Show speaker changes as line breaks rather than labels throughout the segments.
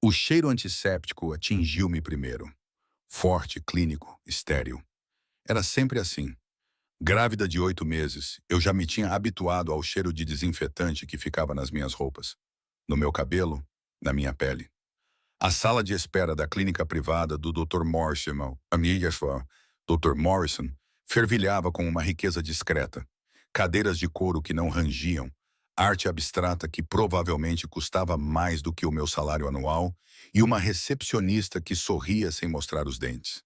O cheiro antisséptico atingiu-me primeiro. Forte, clínico, estéril. Era sempre assim. Grávida de 8 meses, eu já me tinha habituado ao cheiro de desinfetante que ficava nas minhas roupas, no meu cabelo, na minha pele. A sala de espera da clínica privada do Dr. Morrison, Dr. Morrison, fervilhava com uma riqueza discreta. Cadeiras de couro que não rangiam, arte abstrata que provavelmente custava mais do que o meu salário anual e uma recepcionista que sorria sem mostrar os dentes.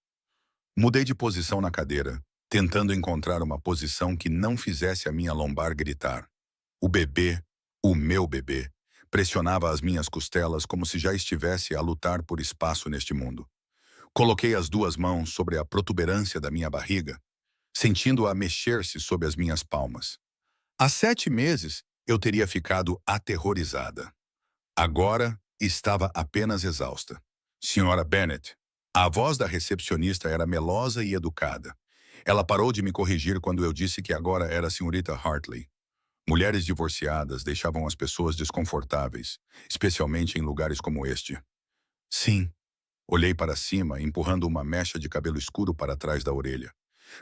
Mudei de posição na cadeira, tentando encontrar uma posição que não fizesse a minha lombar gritar. O bebê, o meu bebê, pressionava as minhas costelas como se já estivesse a lutar por espaço neste mundo. Coloquei as duas mãos sobre a protuberância da minha barriga, sentindo-a mexer-se sob as minhas palmas. Há 7 meses, eu teria ficado aterrorizada. Agora, estava apenas exausta. Senhora Bennet. A voz da recepcionista era melosa e educada. Ela parou de me corrigir quando eu disse que agora era a senhorita Hartley. Mulheres divorciadas deixavam as pessoas desconfortáveis, especialmente em lugares como este. Sim. Olhei para cima, empurrando uma mecha de cabelo escuro para trás da orelha.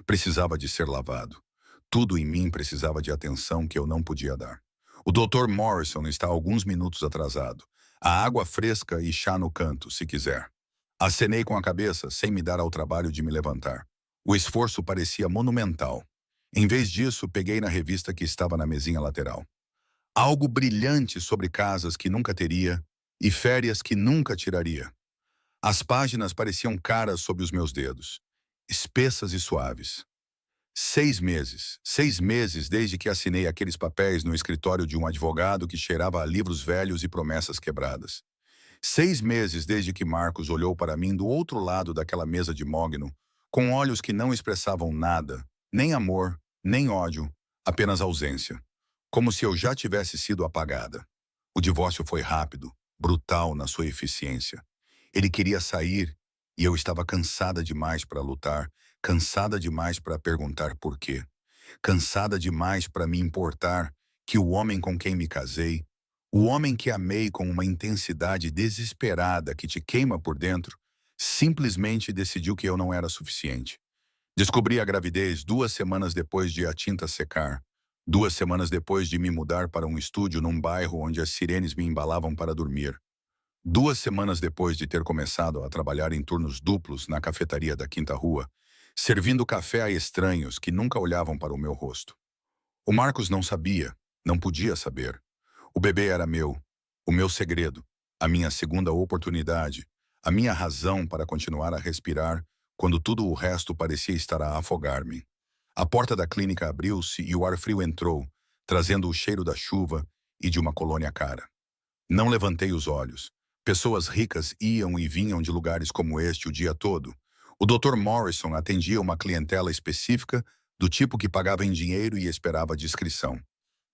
Precisava de ser lavado. Tudo em mim precisava de atenção que eu não podia dar. O Dr. Morrison está alguns minutos atrasado. Há água fresca e chá no canto, se quiser. Acenei com a cabeça, sem me dar ao trabalho de me levantar. O esforço parecia monumental. Em vez disso, peguei na revista que estava na mesinha lateral. Algo brilhante sobre casas que nunca teria e férias que nunca tiraria. As páginas pareciam caras sob os meus dedos, espessas e suaves. 6 meses desde que assinei aqueles papéis no escritório de um advogado que cheirava a livros velhos e promessas quebradas. 6 meses desde que Marcos olhou para mim do outro lado daquela mesa de mogno, com olhos que não expressavam nada, nem amor, nem ódio, apenas ausência. Como se eu já tivesse sido apagada. O divórcio foi rápido, brutal na sua eficiência. Ele queria sair e eu estava cansada demais para lutar, cansada demais para perguntar por quê, cansada demais para me importar que o homem com quem me casei, o homem que amei com uma intensidade desesperada que te queima por dentro, simplesmente decidiu que eu não era suficiente. Descobri a gravidez 2 semanas depois de a tinta secar, 2 semanas depois de me mudar para um estúdio num bairro onde as sirenes me embalavam para dormir. 2 semanas depois de ter começado a trabalhar em turnos duplos na cafetaria da Quinta Rua, servindo café a estranhos que nunca olhavam para o meu rosto. O Marcos não sabia, não podia saber. O bebê era meu, o meu segredo, a minha segunda oportunidade, a minha razão para continuar a respirar quando tudo o resto parecia estar a afogar-me. A porta da clínica abriu-se e o ar frio entrou, trazendo o cheiro da chuva e de uma colônia cara. Não levantei os olhos. Pessoas ricas iam e vinham de lugares como este o dia todo. O Dr. Morrison atendia uma clientela específica do tipo que pagava em dinheiro e esperava discrição.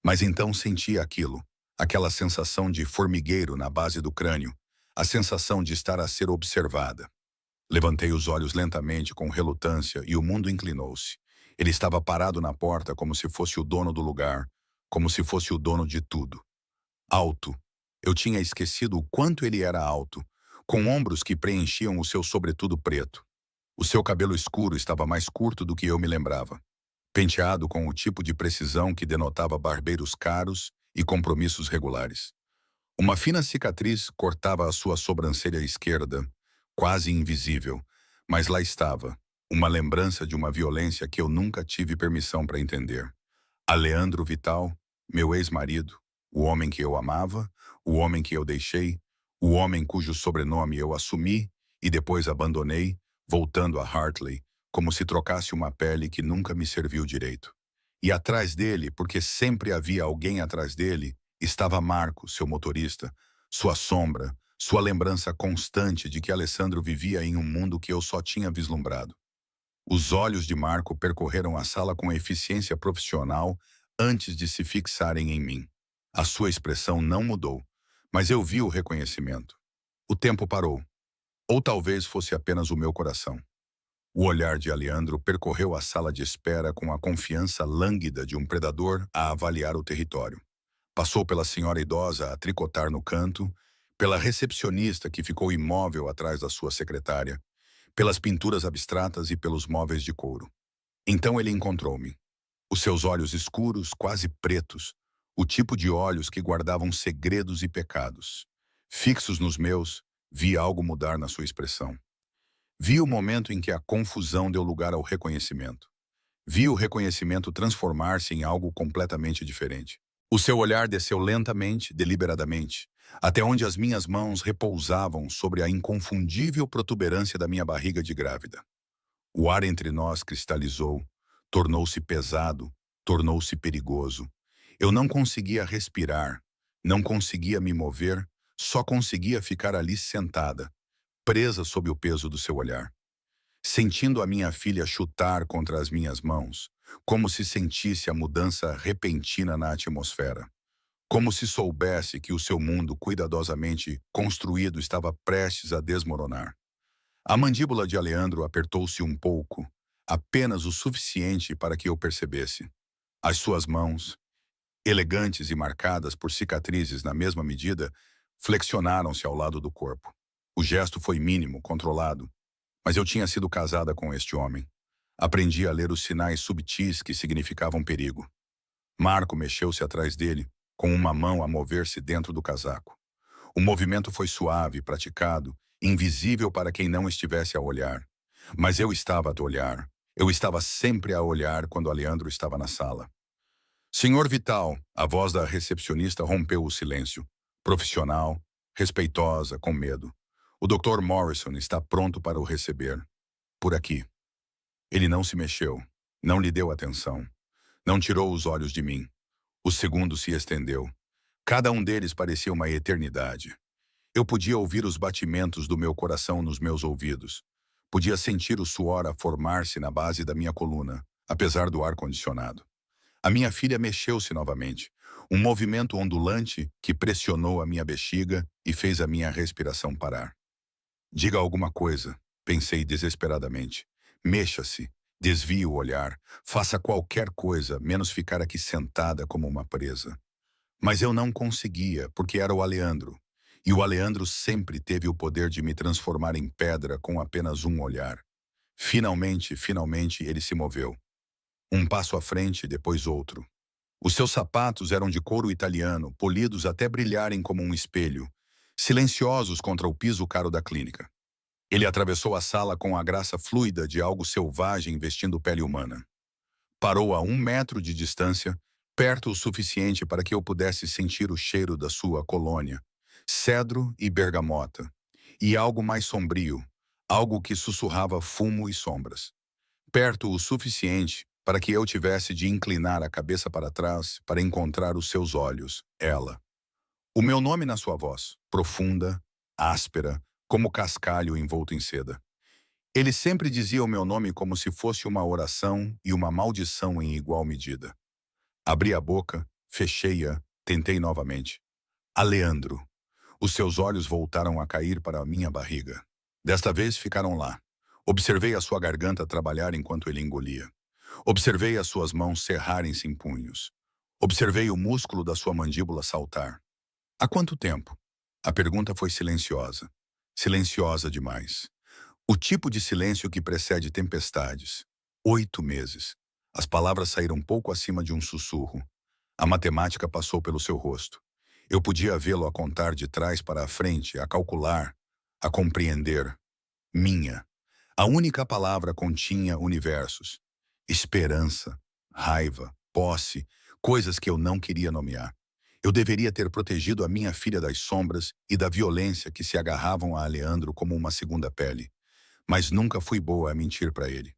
Mas então sentia aquilo, aquela sensação de formigueiro na base do crânio, a sensação de estar a ser observada. Levantei os olhos lentamente com relutância e o mundo inclinou-se. Ele estava parado na porta como se fosse o dono do lugar, como se fosse o dono de tudo. Alto. Eu tinha esquecido o quanto ele era alto, com ombros que preenchiam o seu sobretudo preto. O seu cabelo escuro estava mais curto do que eu me lembrava, penteado com o tipo de precisão que denotava barbeiros caros e compromissos regulares. Uma fina cicatriz cortava a sua sobrancelha esquerda, quase invisível, mas lá estava, uma lembrança de uma violência que eu nunca tive permissão para entender. Aleandro Vital, meu ex-marido, o homem que eu amava, o homem que eu deixei, o homem cujo sobrenome eu assumi e depois abandonei, voltando a Hartley, como se trocasse uma pele que nunca me serviu direito. E atrás dele, porque sempre havia alguém atrás dele, estava Marco, seu motorista, sua sombra, sua lembrança constante de que Alessandro vivia em um mundo que eu só tinha vislumbrado. Os olhos de Marco percorreram a sala com eficiência profissional antes de se fixarem em mim. A sua expressão não mudou, mas eu vi o reconhecimento. O tempo parou. Ou talvez fosse apenas o meu coração. O olhar de Aleandro percorreu a sala de espera com a confiança lânguida de um predador a avaliar o território. Passou pela senhora idosa a tricotar no canto, pela recepcionista que ficou imóvel atrás da sua secretária, pelas pinturas abstratas e pelos móveis de couro. Então ele encontrou-me. Os seus olhos escuros, quase pretos, o tipo de olhos que guardavam segredos e pecados. Fixos nos meus, vi algo mudar na sua expressão. Vi o momento em que a confusão deu lugar ao reconhecimento. Vi o reconhecimento transformar-se em algo completamente diferente. O seu olhar desceu lentamente, deliberadamente, até onde as minhas mãos repousavam sobre a inconfundível protuberância da minha barriga de grávida. O ar entre nós cristalizou, tornou-se pesado, tornou-se perigoso. Eu não conseguia respirar, não conseguia me mover, só conseguia ficar ali sentada, presa sob o peso do seu olhar. Sentindo a minha filha chutar contra as minhas mãos, como se sentisse a mudança repentina na atmosfera. Como se soubesse que o seu mundo cuidadosamente construído estava prestes a desmoronar. A mandíbula de Aleandro apertou-se um pouco, apenas o suficiente para que eu percebesse. As suas mãos, elegantes e marcadas por cicatrizes na mesma medida, flexionaram-se ao lado do corpo. O gesto foi mínimo, controlado, mas eu tinha sido casada com este homem. Aprendi a ler os sinais subtis que significavam perigo. Marco mexeu-se atrás dele, com uma mão a mover-se dentro do casaco. O movimento foi suave, praticado, invisível para quem não estivesse a olhar. Mas eu estava a olhar. Eu estava sempre a olhar quando Aleandro estava na sala. Senhor Vital, a voz da recepcionista rompeu o silêncio. Profissional, respeitosa, com medo. O Dr. Morrison está pronto para o receber. Por aqui. Ele não se mexeu, não lhe deu atenção. Não tirou os olhos de mim. O segundo se estendeu. Cada um deles parecia uma eternidade. Eu podia ouvir os batimentos do meu coração nos meus ouvidos. Podia sentir o suor a formar-se na base da minha coluna, apesar do ar-condicionado. A minha filha mexeu-se novamente. Um movimento ondulante que pressionou a minha bexiga e fez a minha respiração parar. Diga alguma coisa, pensei desesperadamente. Mexa-se, desvie o olhar, faça qualquer coisa, menos ficar aqui sentada como uma presa. Mas eu não conseguia, porque era o Aleandro. E o Aleandro sempre teve o poder de me transformar em pedra com apenas um olhar. Finalmente ele se moveu. Um passo à frente, depois outro. Os seus sapatos eram de couro italiano, polidos até brilharem como um espelho, silenciosos contra o piso caro da clínica. Ele atravessou a sala com a graça fluida de algo selvagem vestindo pele humana. Parou a 1 metro de distância, perto o suficiente para que eu pudesse sentir o cheiro da sua colônia, cedro e bergamota, e algo mais sombrio, algo que sussurrava fumo e sombras. Perto o suficiente para que eu tivesse de inclinar a cabeça para trás para encontrar os seus olhos, ela. O meu nome na sua voz, profunda, áspera, como cascalho envolto em seda. Ele sempre dizia o meu nome como se fosse uma oração e uma maldição em igual medida. Abri a boca, fechei-a, tentei novamente. Aleandro. Os seus olhos voltaram a cair para a minha barriga. Desta vez ficaram lá. Observei a sua garganta trabalhar enquanto ele engolia. Observei as suas mãos cerrarem-se em punhos. Observei o músculo da sua mandíbula saltar. Há quanto tempo? A pergunta foi silenciosa. Silenciosa demais. O tipo de silêncio que precede tempestades. 8 meses. As palavras saíram pouco acima de um sussurro. A matemática passou pelo seu rosto. Eu podia vê-lo a contar de trás para a frente, a calcular, a compreender. Minha. A única palavra continha universos. Esperança, raiva, posse, coisas que eu não queria nomear. Eu deveria ter protegido a minha filha das sombras e da violência que se agarravam a Aleandro como uma segunda pele. Mas nunca fui boa a mentir para ele.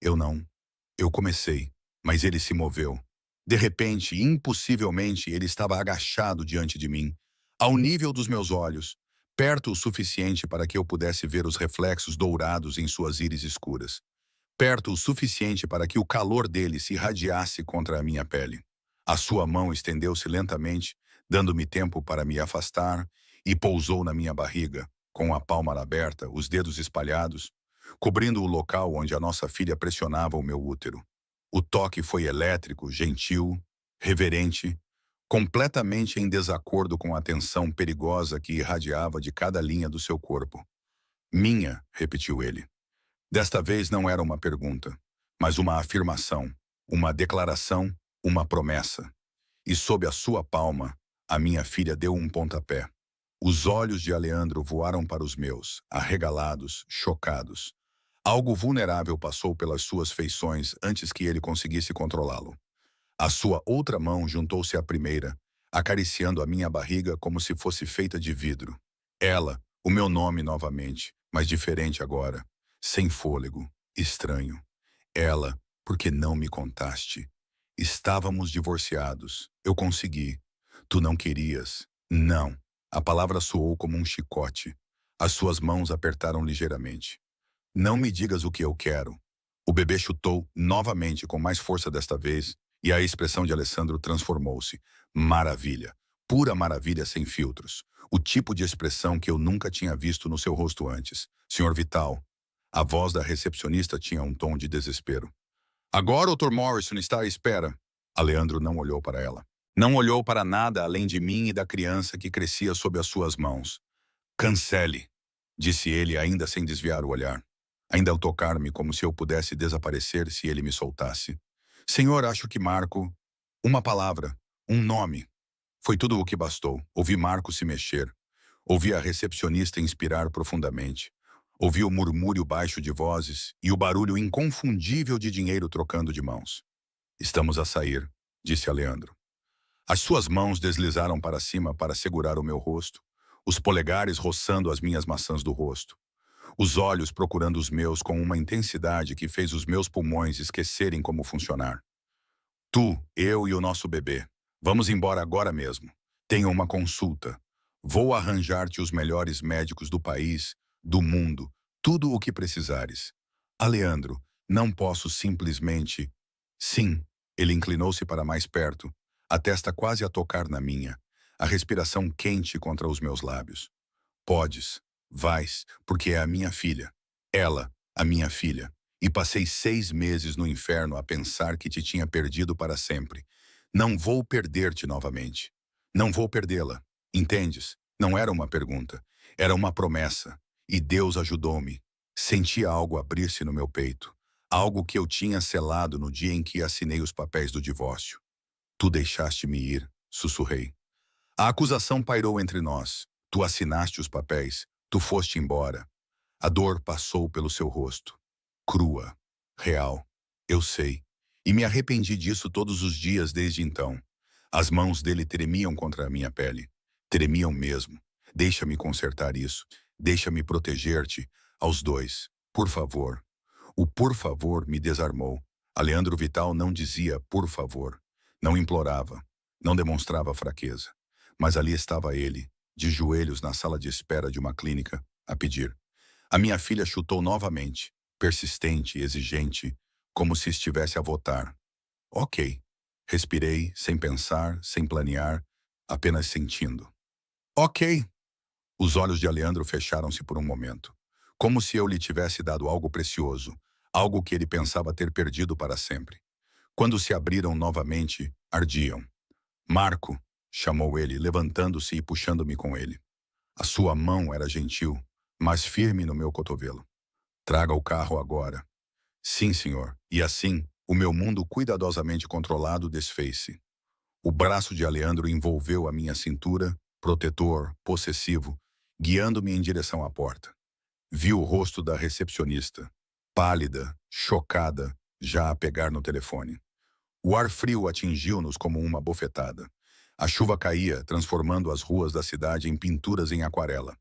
Eu não. Eu comecei, mas ele se moveu. De repente, impossivelmente, ele estava agachado diante de mim, ao nível dos meus olhos, perto o suficiente para que eu pudesse ver os reflexos dourados em suas íris escuras. Perto o suficiente para que o calor dele se irradiasse contra a minha pele. A sua mão estendeu-se lentamente, dando-me tempo para me afastar, e pousou na minha barriga, com a palma aberta, os dedos espalhados, cobrindo o local onde a nossa filha pressionava o meu útero. O toque foi elétrico, gentil, reverente, completamente em desacordo com a tensão perigosa que irradiava de cada linha do seu corpo. Minha, repetiu ele. Desta vez não era uma pergunta, mas uma afirmação, uma declaração, uma promessa. E sob a sua palma, a minha filha deu um pontapé. Os olhos de Aleandro voaram para os meus, arregalados, chocados. Algo vulnerável passou pelas suas feições antes que ele conseguisse controlá-lo. A sua outra mão juntou-se à primeira, acariciando a minha barriga como se fosse feita de vidro. Ela, o meu nome novamente, mas diferente agora, sem fôlego, estranho. Ela, porque não me contaste. Estávamos divorciados. Eu consegui. Tu não querias. Não. A palavra soou como um chicote. As suas mãos apertaram ligeiramente. Não me digas o que eu quero. O bebê chutou novamente com mais força desta vez, e a expressão de Alessandro transformou-se. Maravilha. Pura maravilha sem filtros. O tipo de expressão que eu nunca tinha visto no seu rosto antes. Senhor Vital. A voz da recepcionista tinha um tom de desespero. Agora o Dr. Morrison está à espera. Aleandro não olhou para ela. Não olhou para nada além de mim e da criança que crescia sob as suas mãos. Cancele, disse ele ainda sem desviar o olhar. Ainda ao tocar-me como se eu pudesse desaparecer se ele me soltasse. Senhor, acho que Marco... Uma palavra, um nome. Foi tudo o que bastou. Ouvi Marco se mexer. Ouvi a recepcionista inspirar profundamente. Ouvi o murmúrio baixo de vozes e o barulho inconfundível de dinheiro trocando de mãos. Estamos a sair, disse Aleandro. As suas mãos deslizaram para cima para segurar o meu rosto, os polegares roçando as minhas maçãs do rosto. Os olhos procurando os meus com uma intensidade que fez os meus pulmões esquecerem como funcionar. Tu, eu e o nosso bebê. Vamos embora agora mesmo. Tenho uma consulta. Vou arranjar-te os melhores médicos do país, do mundo, tudo o que precisares. Aleandro, não posso simplesmente... Sim, ele inclinou-se para mais perto, a testa quase a tocar na minha, a respiração quente contra os meus lábios. Podes, vais, porque é a minha filha. Ela, a minha filha. E passei 6 meses no inferno a pensar que te tinha perdido para sempre. Não vou perder-te novamente. Não vou perdê-la. Entendes? Não era uma pergunta. Era uma promessa. E Deus ajudou-me. Senti algo abrir-se no meu peito. Algo que eu tinha selado no dia em que assinei os papéis do divórcio. Tu deixaste-me ir, sussurrei. A acusação pairou entre nós. Tu assinaste os papéis. Tu foste embora. A dor passou pelo seu rosto. Crua. Real. Eu sei. E me arrependi disso todos os dias desde então. As mãos dele tremiam contra a minha pele. Tremiam mesmo. Deixa-me consertar isso. Deixa-me proteger-te, aos dois. Por favor. O por favor me desarmou. Aleandro Vital não dizia por favor. Não implorava. Não demonstrava fraqueza. Mas ali estava ele, de joelhos na sala de espera de uma clínica, a pedir. A minha filha chutou novamente, persistente e exigente, como se estivesse a votar. Ok. Respirei, sem pensar, sem planear, apenas sentindo. Ok. Os olhos de Aleandro fecharam-se por um momento, como se eu lhe tivesse dado algo precioso, algo que ele pensava ter perdido para sempre. Quando se abriram novamente, ardiam. Marco, chamou ele, levantando-se e puxando-me com ele. A sua mão era gentil, mas firme no meu cotovelo. Traga o carro agora. Sim, senhor. E assim, o meu mundo cuidadosamente controlado desfez-se. O braço de Aleandro envolveu a minha cintura, protetor, possessivo, guiando-me em direção à porta. Vi o rosto da recepcionista, pálida, chocada, já a pegar no telefone. O ar frio atingiu-nos como uma bofetada. A chuva caía, transformando as ruas da cidade em pinturas em aquarela.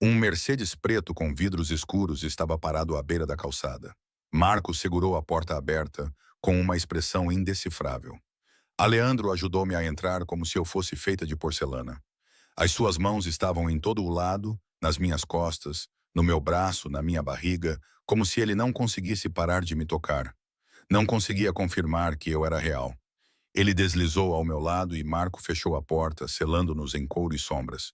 Um Mercedes preto com vidros escuros estava parado à beira da calçada. Marco segurou a porta aberta, com uma expressão indecifrável. Aleandro ajudou-me a entrar como se eu fosse feita de porcelana. As suas mãos estavam em todo o lado, nas minhas costas, no meu braço, na minha barriga, como se ele não conseguisse parar de me tocar. Não conseguia confirmar que eu era real. Ele deslizou ao meu lado e Marco fechou a porta, selando-nos em couro e sombras.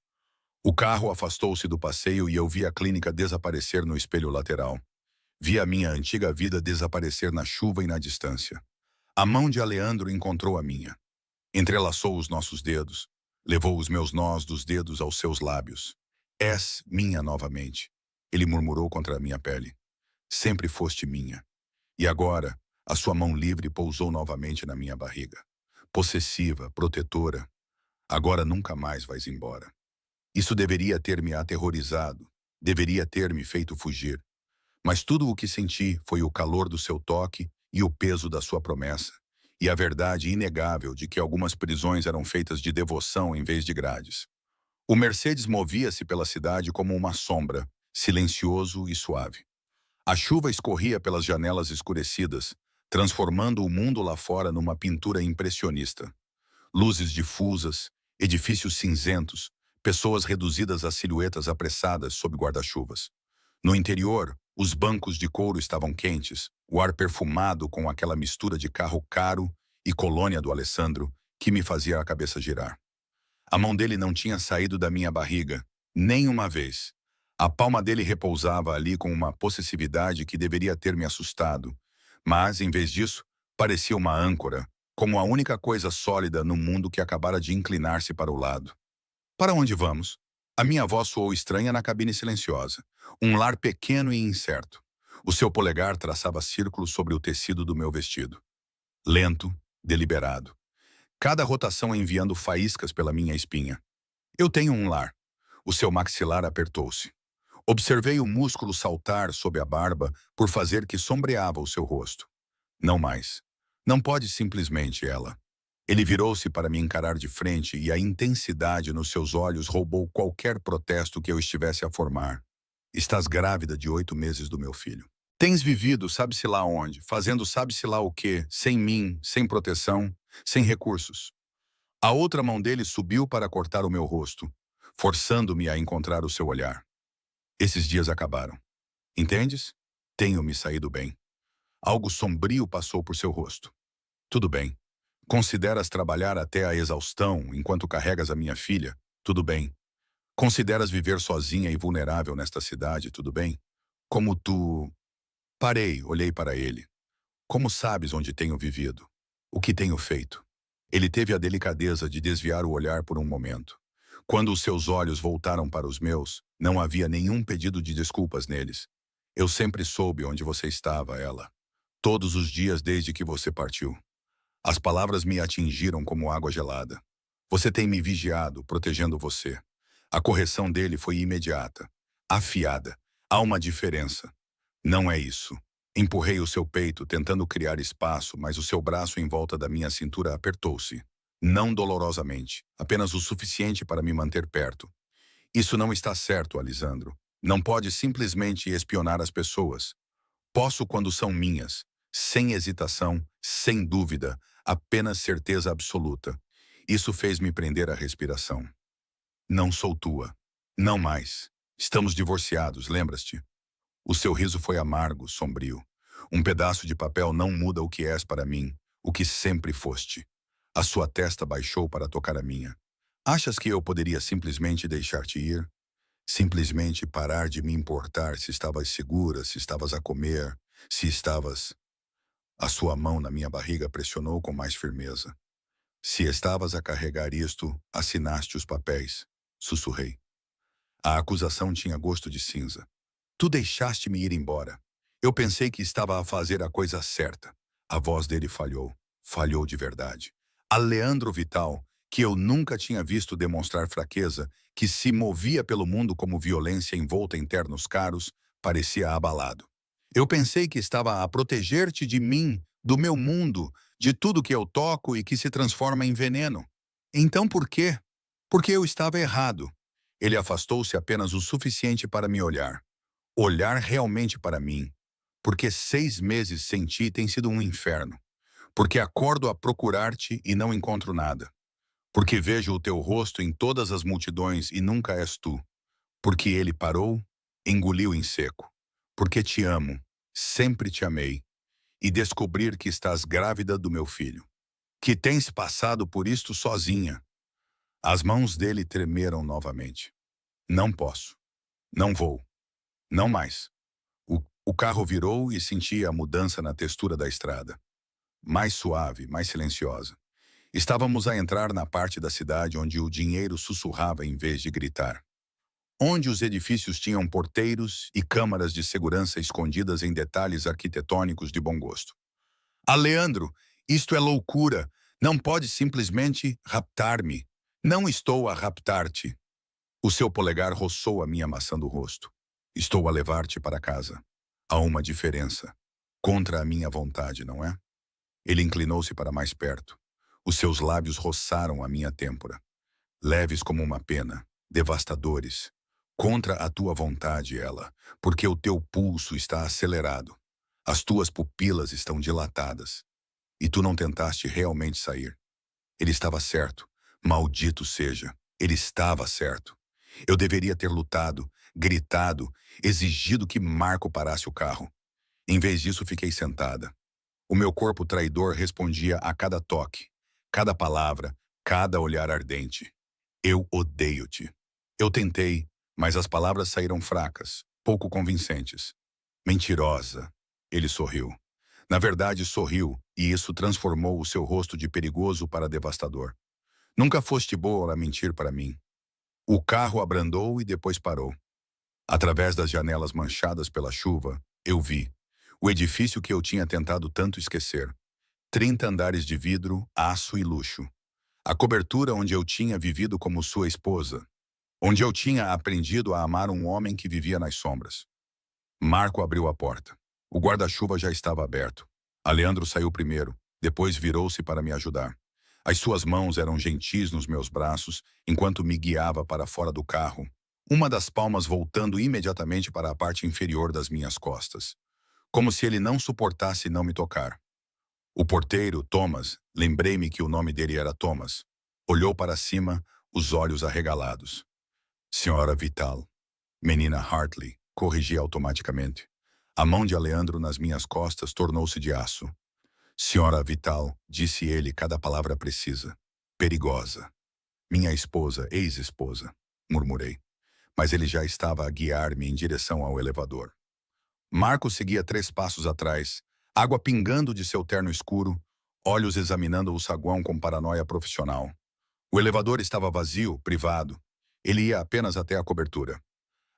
O carro afastou-se do passeio e eu vi a clínica desaparecer no espelho lateral. Vi a minha antiga vida desaparecer na chuva e na distância. A mão de Aleandro encontrou a minha. Entrelaçou os nossos dedos, levou os meus nós dos dedos aos seus lábios. És minha novamente, ele murmurou contra a minha pele. Sempre foste minha. E agora, a sua mão livre pousou novamente na minha barriga. Possessiva, protetora. Agora nunca mais vais embora. Isso deveria ter me aterrorizado, deveria ter me feito fugir. Mas tudo o que senti foi o calor do seu toque e o peso da sua promessa, e a verdade inegável de que algumas prisões eram feitas de devoção em vez de grades. O Mercedes movia-se pela cidade como uma sombra, silencioso e suave. A chuva escorria pelas janelas escurecidas, transformando o mundo lá fora numa pintura impressionista. Luzes difusas, edifícios cinzentos, pessoas reduzidas a silhuetas apressadas sob guarda-chuvas. No interior, os bancos de couro estavam quentes, o ar perfumado com aquela mistura de carro caro e colônia do Alessandro que me fazia a cabeça girar. A mão dele não tinha saído da minha barriga, nem uma vez. A palma dele repousava ali com uma possessividade que deveria ter me assustado, mas, em vez disso, parecia uma âncora, como a única coisa sólida no mundo que acabara de inclinar-se para o lado. Para onde vamos? A minha voz soou estranha na cabine silenciosa. Um lar pequeno e incerto. O seu polegar traçava círculos sobre o tecido do meu vestido. Lento, deliberado. Cada rotação enviando faíscas pela minha espinha. Eu tenho um lar. O seu maxilar apertou-se. Observei o músculo saltar sob a barba por fazer que sombreava o seu rosto. Não mais. Não pode simplesmente ela. Ele virou-se para me encarar de frente e a intensidade nos seus olhos roubou qualquer protesto que eu estivesse a formar. Estás grávida de 8 meses do meu filho. Tens vivido sabe-se lá onde, fazendo sabe-se lá o quê, sem mim, sem proteção, sem recursos. A outra mão dele subiu para cortar o meu rosto, forçando-me a encontrar o seu olhar. Esses dias acabaram. Entendes? Tenho me saído bem. Algo sombrio passou por seu rosto. Tudo bem. Consideras trabalhar até a exaustão enquanto carregas a minha filha? Tudo bem. Consideras viver sozinha e vulnerável nesta cidade? Tudo bem. Como tu... Parei, olhei para ele. Como sabes onde tenho vivido? O que tenho feito? Ele teve a delicadeza de desviar o olhar por um momento. Quando os seus olhos voltaram para os meus, não havia nenhum pedido de desculpas neles. Eu sempre soube onde você estava, ela. Todos os dias desde que você partiu. As palavras me atingiram como água gelada. Você tem me vigiado, protegendo você. A correção dele foi imediata. Afiada. Há uma diferença. Não é isso. Empurrei o seu peito, tentando criar espaço, mas o seu braço em volta da minha cintura apertou-se. Não dolorosamente, apenas o suficiente para me manter perto. Isso não está certo, Alisandro. Não pode simplesmente espionar as pessoas. Posso quando são minhas, sem hesitação, sem dúvida, apenas certeza absoluta. Isso fez me prender a respiração. Não sou tua. Não mais. Estamos divorciados, lembras-te? O seu riso foi amargo, sombrio. Um pedaço de papel não muda o que és para mim, o que sempre foste. A sua testa baixou para tocar a minha. Achas que eu poderia simplesmente deixar-te ir? Simplesmente parar de me importar se estavas segura, se estavas a comer, se estavas... A sua mão na minha barriga pressionou com mais firmeza. Se estavas a carregar isto, assinaste os papéis. Sussurrei. A acusação tinha gosto de cinza. Tu deixaste-me ir embora. Eu pensei que estava a fazer a coisa certa. A voz dele falhou. Falhou de verdade. A Leandro Vital, que eu nunca tinha visto demonstrar fraqueza, que se movia pelo mundo como violência envolta em ternos caros, parecia abalado. Eu pensei que estava a proteger-te de mim, do meu mundo, de tudo que eu toco e que se transforma em veneno. Então por quê? Porque eu estava errado. Ele afastou-se apenas o suficiente para me olhar. Olhar realmente para mim. Porque 6 meses sem ti tem sido um inferno. Porque acordo a procurar-te e não encontro nada. Porque vejo o teu rosto em todas as multidões e nunca és tu. Porque ele parou, engoliu em seco. Porque te amo, sempre te amei. E descobrir que estás grávida do meu filho. Que tens passado por isto sozinha. As mãos dele tremeram novamente. Não posso. Não vou. Não mais. O carro virou e senti a mudança na textura da estrada. Mais suave, mais silenciosa. Estávamos a entrar na parte da cidade onde o dinheiro sussurrava em vez de gritar. Onde os edifícios tinham porteiros e câmaras de segurança escondidas em detalhes arquitetônicos de bom gosto. Aleandro, isto é loucura. Não pode simplesmente raptar-me. Não estou a raptar-te. O seu polegar roçou a minha maçã do rosto. Estou a levar-te para casa. Há uma diferença. Contra a minha vontade, não é? Ele inclinou-se para mais perto. Os seus lábios roçaram a minha têmpora. Leves como uma pena, devastadores. Contra a tua vontade, ela, porque o teu pulso está acelerado. As tuas pupilas estão dilatadas. E tu não tentaste realmente sair. Ele estava certo. Maldito seja. Ele estava certo. Eu deveria ter lutado, gritado, exigido que Marco parasse o carro. Em vez disso, fiquei sentada. O meu corpo traidor respondia a cada toque, cada palavra, cada olhar ardente. Eu odeio-te. Eu tentei, mas as palavras saíram fracas, pouco convincentes. Mentirosa. Ele sorriu. Na verdade, sorriu, e isso transformou o seu rosto de perigoso para devastador. Nunca foste boa a mentir para mim. O carro abrandou e depois parou. Através das janelas manchadas pela chuva, eu vi o edifício que eu tinha tentado tanto esquecer. 30 andares de vidro, aço e luxo. A cobertura onde eu tinha vivido como sua esposa. Onde eu tinha aprendido a amar um homem que vivia nas sombras. Marco abriu a porta. O guarda-chuva já estava aberto. Aleandro saiu primeiro, depois virou-se para me ajudar. As suas mãos eram gentis nos meus braços, enquanto me guiava para fora do carro, uma das palmas voltando imediatamente para a parte inferior das minhas costas. Como se ele não suportasse não me tocar. O porteiro, Thomas, lembrei-me que o nome dele era Thomas, olhou para cima, os olhos arregalados. Senhora Vital. Menina Hartley, corrigi automaticamente. A mão de Aleandro nas minhas costas tornou-se de aço. Senhora Vital, disse ele cada palavra precisa. Perigosa. Minha esposa, ex-esposa, murmurei. Mas ele já estava a guiar-me em direção ao elevador. Marco seguia 3 passos atrás, água pingando de seu terno escuro, olhos examinando o saguão com paranoia profissional. O elevador estava vazio, privado. Ele ia apenas até a cobertura.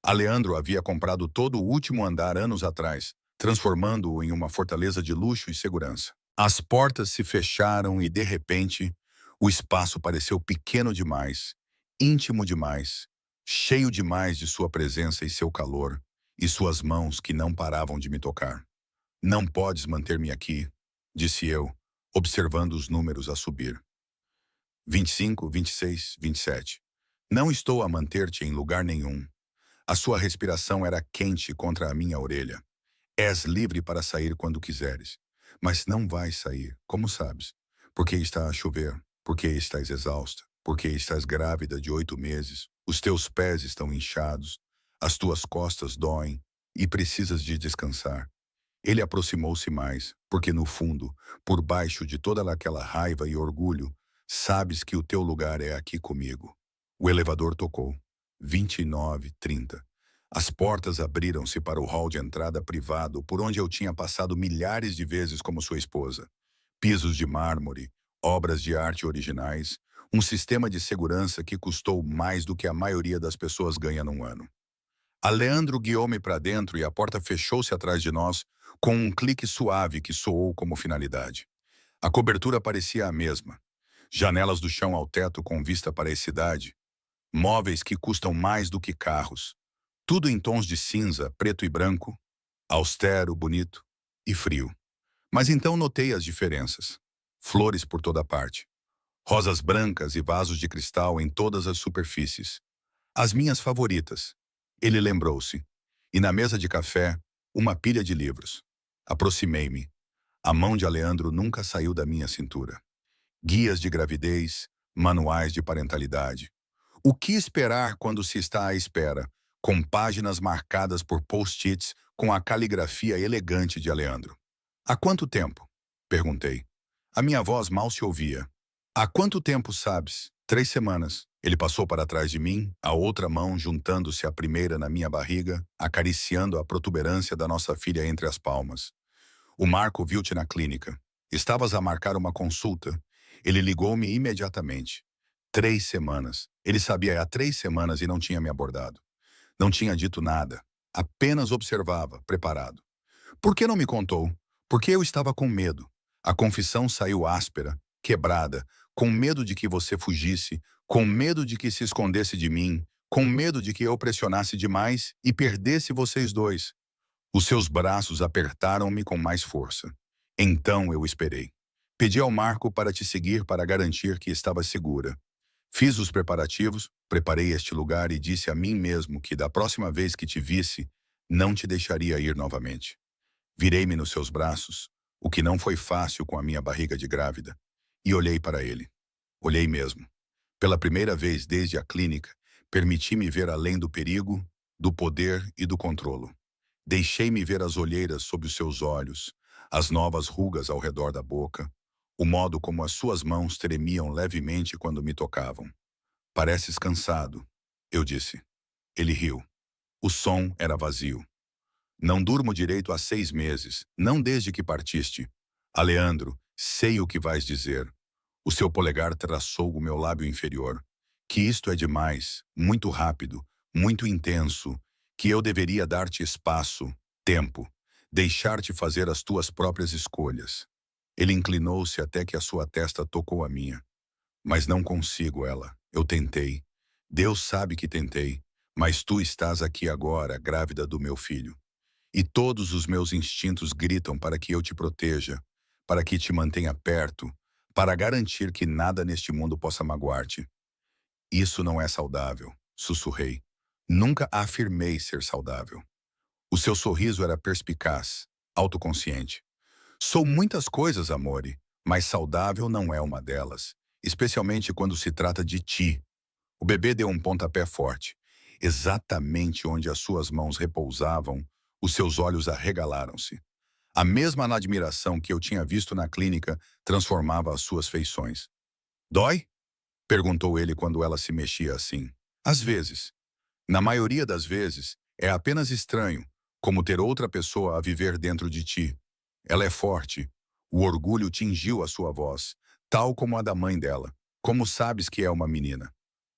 Aleandro havia comprado todo o último andar anos atrás, transformando-o em uma fortaleza de luxo e segurança. As portas se fecharam e, de repente, o espaço pareceu pequeno demais, íntimo demais, cheio demais de sua presença e seu calor, e suas mãos que não paravam de me tocar. Não podes manter-me aqui, disse eu, observando os números a subir. 25, 26, 27. Não estou a manter-te em lugar nenhum. A sua respiração era quente contra a minha orelha. És livre para sair quando quiseres. Mas não vais sair, como sabes. Porque está a chover, porque estás exausta, porque estás grávida de 8 meses, os teus pés estão inchados, as tuas costas doem e precisas de descansar. Ele aproximou-se mais, porque no fundo, por baixo de toda aquela raiva e orgulho, sabes que o teu lugar é aqui comigo. O elevador tocou. 29, 30. As portas abriram-se para o hall de entrada privado por onde eu tinha passado milhares de vezes como sua esposa. Pisos de mármore, obras de arte originais, um sistema de segurança que custou mais do que a maioria das pessoas ganha num ano. Aleandro guiou-me para dentro e a porta fechou-se atrás de nós com um clique suave que soou como finalidade. A cobertura parecia a mesma. Janelas do chão ao teto com vista para a cidade. Móveis que custam mais do que carros. Tudo em tons de cinza, preto e branco, austero, bonito e frio. Mas então notei as diferenças. Flores por toda parte. Rosas brancas e vasos de cristal em todas as superfícies. As minhas favoritas. Ele lembrou-se. E na mesa de café, uma pilha de livros. Aproximei-me. A mão de Aleandro nunca saiu da minha cintura. Guias de gravidez, manuais de parentalidade. O que esperar quando se está à espera? Com páginas marcadas por post-its com a caligrafia elegante de Aleandro. Há quanto tempo? Perguntei. A minha voz mal se ouvia. Há quanto tempo, sabes? 3 semanas. Ele passou para trás de mim, a outra mão juntando-se à primeira na minha barriga, acariciando a protuberância da nossa filha entre as palmas. O Marco viu-te na clínica. Estavas a marcar uma consulta. Ele ligou-me imediatamente. 3 semanas. Ele sabia há 3 semanas e não tinha me abordado. Não tinha dito nada. Apenas observava, preparado. Por que não me contou? Porque eu estava com medo. A confissão saiu áspera, quebrada, com medo de que você fugisse, com medo de que se escondesse de mim, com medo de que eu pressionasse demais e perdesse vocês dois. Os seus braços apertaram-me com mais força. Então eu esperei. Pedi ao Marco para te seguir para garantir que estava segura. Fiz os preparativos, preparei este lugar e disse a mim mesmo que da próxima vez que te visse, não te deixaria ir novamente. Virei-me nos seus braços, o que não foi fácil com a minha barriga de grávida, e olhei para ele. Olhei mesmo. Pela primeira vez desde a clínica, permiti-me ver além do perigo, do poder e do controlo. Deixei-me ver as olheiras sob os seus olhos, as novas rugas ao redor da boca, o modo como as suas mãos tremiam levemente quando me tocavam. Pareces cansado, eu disse. Ele riu. O som era vazio. Não durmo direito há 6 meses, não desde que partiste. Aleandro, sei o que vais dizer. O seu polegar traçou o meu lábio inferior. Que isto é demais, muito rápido, muito intenso, que eu deveria dar-te espaço, tempo, deixar-te fazer as tuas próprias escolhas. Ele inclinou-se até que a sua testa tocou a minha. Mas não consigo ela. Eu tentei. Deus sabe que tentei. Mas tu estás aqui agora, grávida do meu filho. E todos os meus instintos gritam para que eu te proteja, para que te mantenha perto, para garantir que nada neste mundo possa magoar-te. Isso não é saudável, sussurrei. Nunca afirmei ser saudável. O seu sorriso era perspicaz, autoconsciente. Sou muitas coisas, amore, mas saudável não é uma delas, especialmente quando se trata de ti. O bebê deu um pontapé forte. Exatamente onde as suas mãos repousavam, os seus olhos arregalaram-se. A mesma admiração que eu tinha visto na clínica transformava as suas feições. Dói? Perguntou ele quando ela se mexia assim. Às vezes. Na maioria das vezes, é apenas estranho, como ter outra pessoa a viver dentro de ti. Ela é forte. O orgulho tingiu a sua voz, tal como a da mãe dela. Como sabes que é uma menina?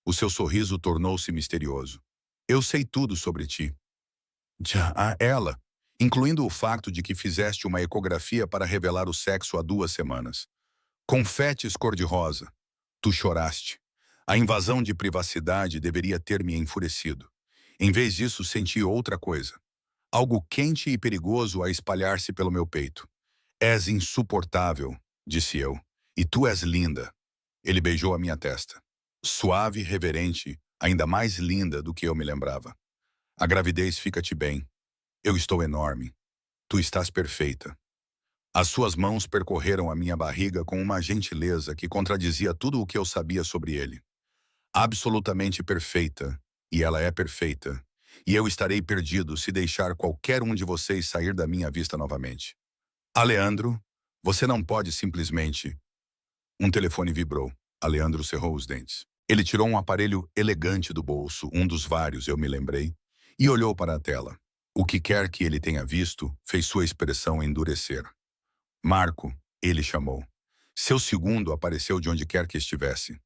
O seu sorriso tornou-se misterioso. Eu sei tudo sobre ti. Já ela, incluindo o facto de que fizeste uma ecografia para revelar o sexo há 2 semanas. Confetes cor-de-rosa. Tu choraste. A invasão de privacidade deveria ter me enfurecido. Em vez disso, senti outra coisa. Algo quente e perigoso a espalhar-se pelo meu peito. És insuportável, disse eu. E tu és linda. Ele beijou a minha testa. Suave, reverente, ainda mais linda do que eu me lembrava. A gravidez fica-te bem. Eu estou enorme. Tu estás perfeita. As suas mãos percorreram a minha barriga com uma gentileza que contradizia tudo o que eu sabia sobre ele. Absolutamente perfeita, e ela é perfeita. E eu estarei perdido se deixar qualquer um de vocês sair da minha vista novamente. Aleandro, você não pode simplesmente... Um telefone vibrou. Aleandro cerrou os dentes. Ele tirou um aparelho elegante do bolso, um dos vários, eu me lembrei, e olhou para a tela. O que quer que ele tenha visto fez sua expressão endurecer. Marco, ele chamou. Seu segundo apareceu de onde quer que estivesse.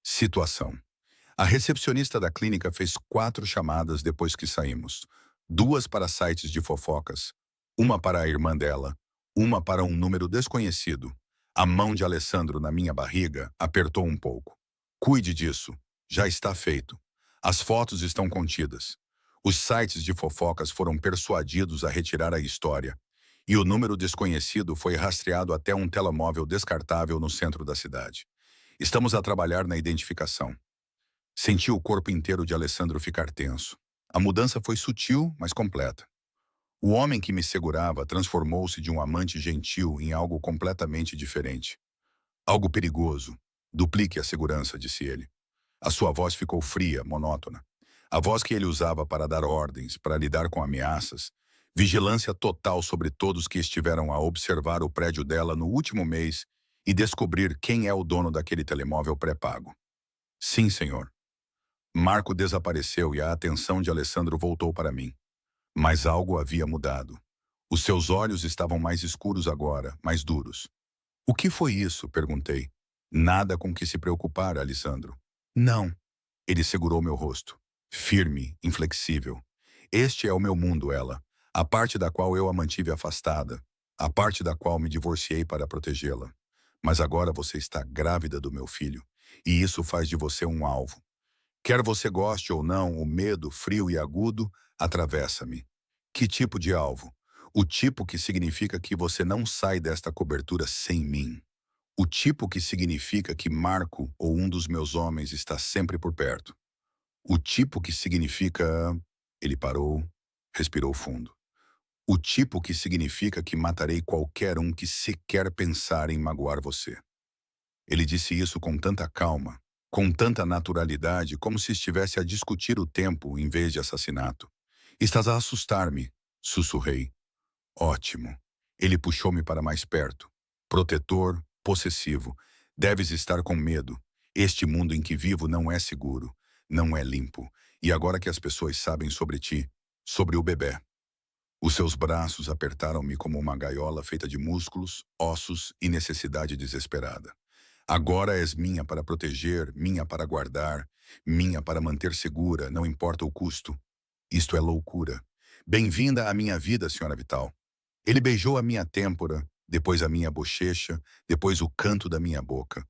Situação. A recepcionista da clínica fez 4 chamadas depois que saímos. 2 para sites de fofocas, uma para a irmã dela, uma para um número desconhecido. A mão de Alessandro na minha barriga apertou um pouco. Cuide disso. Já está feito. As fotos estão contidas. Os sites de fofocas foram persuadidos a retirar a história. E o número desconhecido foi rastreado até um telemóvel descartável no centro da cidade. Estamos a trabalhar na identificação. Senti o corpo inteiro de Alessandro ficar tenso. A mudança foi sutil, mas completa. O homem que me segurava transformou-se de um amante gentil em algo completamente diferente. Algo perigoso. Duplique a segurança, disse ele. A sua voz ficou fria, monótona. A voz que ele usava para dar ordens, para lidar com ameaças. Vigilância total sobre todos que estiveram a observar o prédio dela no último mês e descobrir quem é o dono daquele telemóvel pré-pago. Sim, senhor. Marco desapareceu e a atenção de Alessandro voltou para mim. Mas algo havia mudado. Os seus olhos estavam mais escuros agora, mais duros. O que foi isso? Perguntei. Nada com que se preocupar, Alessandro. Não. Ele segurou meu rosto. Firme, inflexível. Este é o meu mundo, ela. A parte da qual eu a mantive afastada. A parte da qual me divorciei para protegê-la. Mas agora você está grávida do meu filho. E isso faz de você um alvo. Quer você goste ou não, o medo, frio e agudo, atravessa-me. Que tipo de alvo? O tipo que significa que você não sai desta cobertura sem mim. O tipo que significa que Marco ou um dos meus homens está sempre por perto. O tipo que significa... Ele parou, respirou fundo. O tipo que significa que matarei qualquer um que sequer pensar em magoar você. Ele disse isso com tanta calma, com tanta naturalidade, como se estivesse a discutir o tempo em vez de assassinato. Estás a assustar-me, sussurrei. Ótimo. Ele puxou-me para mais perto. Protetor, possessivo. Deves estar com medo. Este mundo em que vivo não é seguro, não é limpo. E agora que as pessoas sabem sobre ti, sobre o bebê. Os seus braços apertaram-me como uma gaiola feita de músculos, ossos e necessidade desesperada. Agora és minha para proteger, minha para guardar, minha para manter segura, não importa o custo. Isto é loucura. Bem-vinda à minha vida, senhora Vital. Ele beijou a minha têmpora, depois a minha bochecha, depois o canto da minha boca.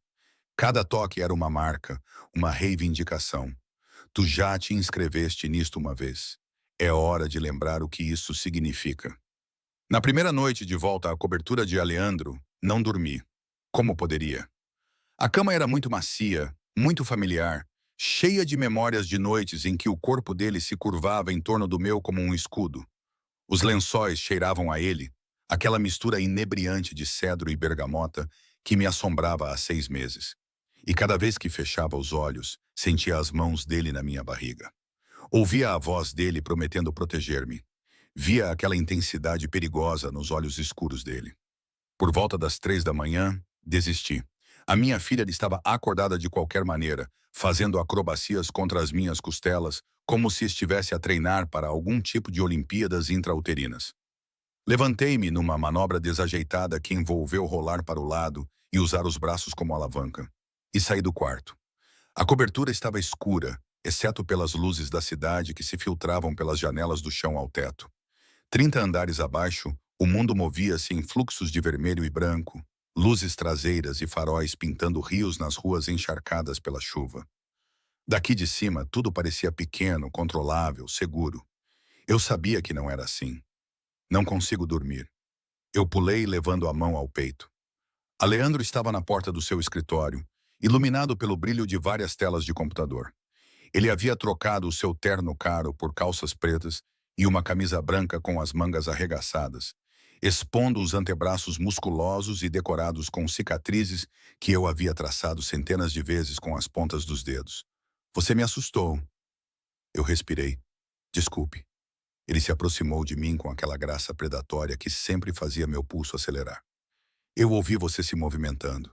Cada toque era uma marca, uma reivindicação. Tu já te inscreveste nisto uma vez. É hora de lembrar o que isso significa. Na primeira noite de volta à cobertura de Aleandro, não dormi. Como poderia? A cama era muito macia, muito familiar, cheia de memórias de noites em que o corpo dele se curvava em torno do meu como um escudo. Os lençóis cheiravam a ele, aquela mistura inebriante de cedro e bergamota que me assombrava há 6 meses. E cada vez que fechava os olhos, sentia as mãos dele na minha barriga. Ouvia a voz dele prometendo proteger-me. Via aquela intensidade perigosa nos olhos escuros dele. Por volta das 3 da manhã, desisti. A minha filha estava acordada de qualquer maneira, fazendo acrobacias contra as minhas costelas, como se estivesse a treinar para algum tipo de Olimpíadas intrauterinas. Levantei-me numa manobra desajeitada que envolveu rolar para o lado e usar os braços como alavanca. E saí do quarto. A cobertura estava escura, exceto pelas luzes da cidade que se filtravam pelas janelas do chão ao teto. 30 andares abaixo, o mundo movia-se em fluxos de vermelho e branco, luzes traseiras e faróis pintando rios nas ruas encharcadas pela chuva. Daqui de cima, tudo parecia pequeno, controlável, seguro. Eu sabia que não era assim. Não consigo dormir. Eu pulei levando a mão ao peito. Aleandro estava na porta do seu escritório, iluminado pelo brilho de várias telas de computador. Ele havia trocado o seu terno caro por calças pretas e uma camisa branca com as mangas arregaçadas, expondo os antebraços musculosos e decorados com cicatrizes que eu havia traçado centenas de vezes com as pontas dos dedos. Você me assustou. Eu respirei. Desculpe. Ele se aproximou de mim com aquela graça predatória que sempre fazia meu pulso acelerar. Eu ouvi você se movimentando.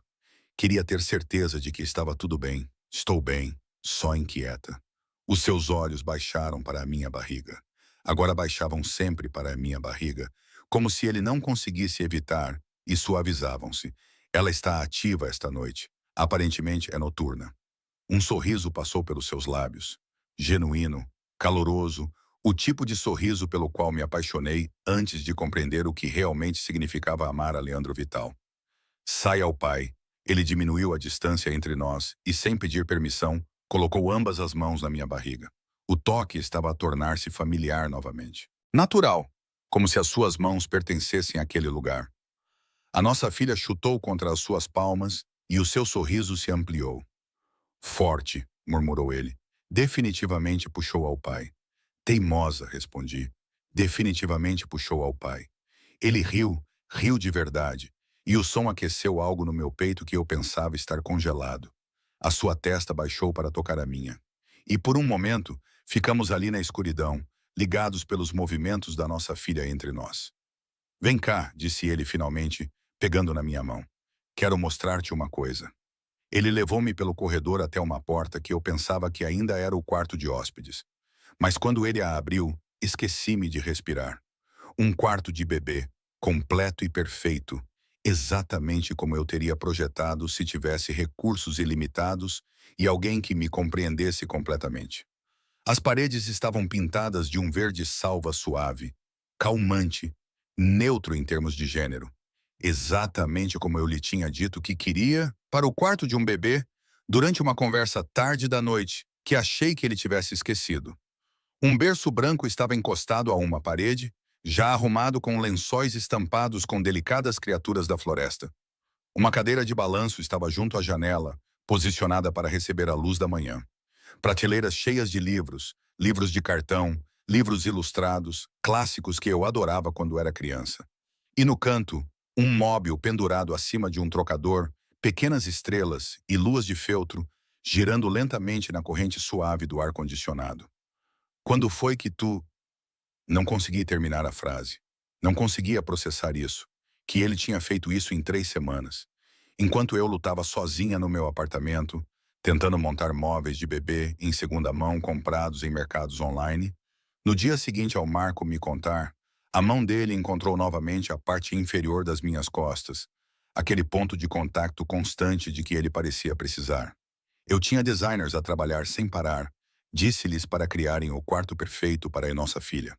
Queria ter certeza de que estava tudo bem. Estou bem, só inquieta. Os seus olhos baixaram para a minha barriga. Agora baixavam sempre para a minha barriga, como se ele não conseguisse evitar, e suavizavam-se. Ela está ativa esta noite. Aparentemente é noturna. Um sorriso passou pelos seus lábios. Genuíno, caloroso, o tipo de sorriso pelo qual me apaixonei antes de compreender o que realmente significava amar a Leandro Vital. Sai ao pai. Ele diminuiu a distância entre nós e, sem pedir permissão, colocou ambas as mãos na minha barriga. O toque estava a tornar-se familiar novamente. Natural, como se as suas mãos pertencessem àquele lugar. A nossa filha chutou contra as suas palmas e o seu sorriso se ampliou. Forte, murmurou ele. Definitivamente puxou ao pai. Teimosa, respondi. Definitivamente puxou ao pai. Ele riu, riu de verdade, e o som aqueceu algo no meu peito que eu pensava estar congelado. A sua testa baixou para tocar a minha. E por um momento, ficamos ali na escuridão, ligados pelos movimentos da nossa filha entre nós. Vem cá, disse ele finalmente, pegando na minha mão. Quero mostrar-te uma coisa. Ele levou-me pelo corredor até uma porta que eu pensava que ainda era o quarto de hóspedes. Mas quando ele a abriu, esqueci-me de respirar. Um quarto de bebê, completo e perfeito, exatamente como eu teria projetado se tivesse recursos ilimitados e alguém que me compreendesse completamente. As paredes estavam pintadas de um verde salva suave, calmante, neutro em termos de gênero. Exatamente como eu lhe tinha dito que queria para o quarto de um bebê durante uma conversa tarde da noite que achei que ele tivesse esquecido. Um berço branco estava encostado a uma parede, já arrumado com lençóis estampados com delicadas criaturas da floresta. Uma cadeira de balanço estava junto à janela, posicionada para receber a luz da manhã. Prateleiras cheias de livros, livros de cartão, livros ilustrados, clássicos que eu adorava quando era criança. E no canto, um móbil pendurado acima de um trocador, pequenas estrelas e luas de feltro girando lentamente na corrente suave do ar-condicionado. Quando foi que tu... Não consegui terminar a frase. Não conseguia processar isso. Que ele tinha feito isso em 3 semanas. Enquanto eu lutava sozinha no meu apartamento, tentando montar móveis de bebê em segunda mão comprados em mercados online, no dia seguinte ao Marco me contar, a mão dele encontrou novamente a parte inferior das minhas costas, aquele ponto de contato constante de que ele parecia precisar. Eu tinha designers a trabalhar sem parar, disse-lhes para criarem o quarto perfeito para a nossa filha.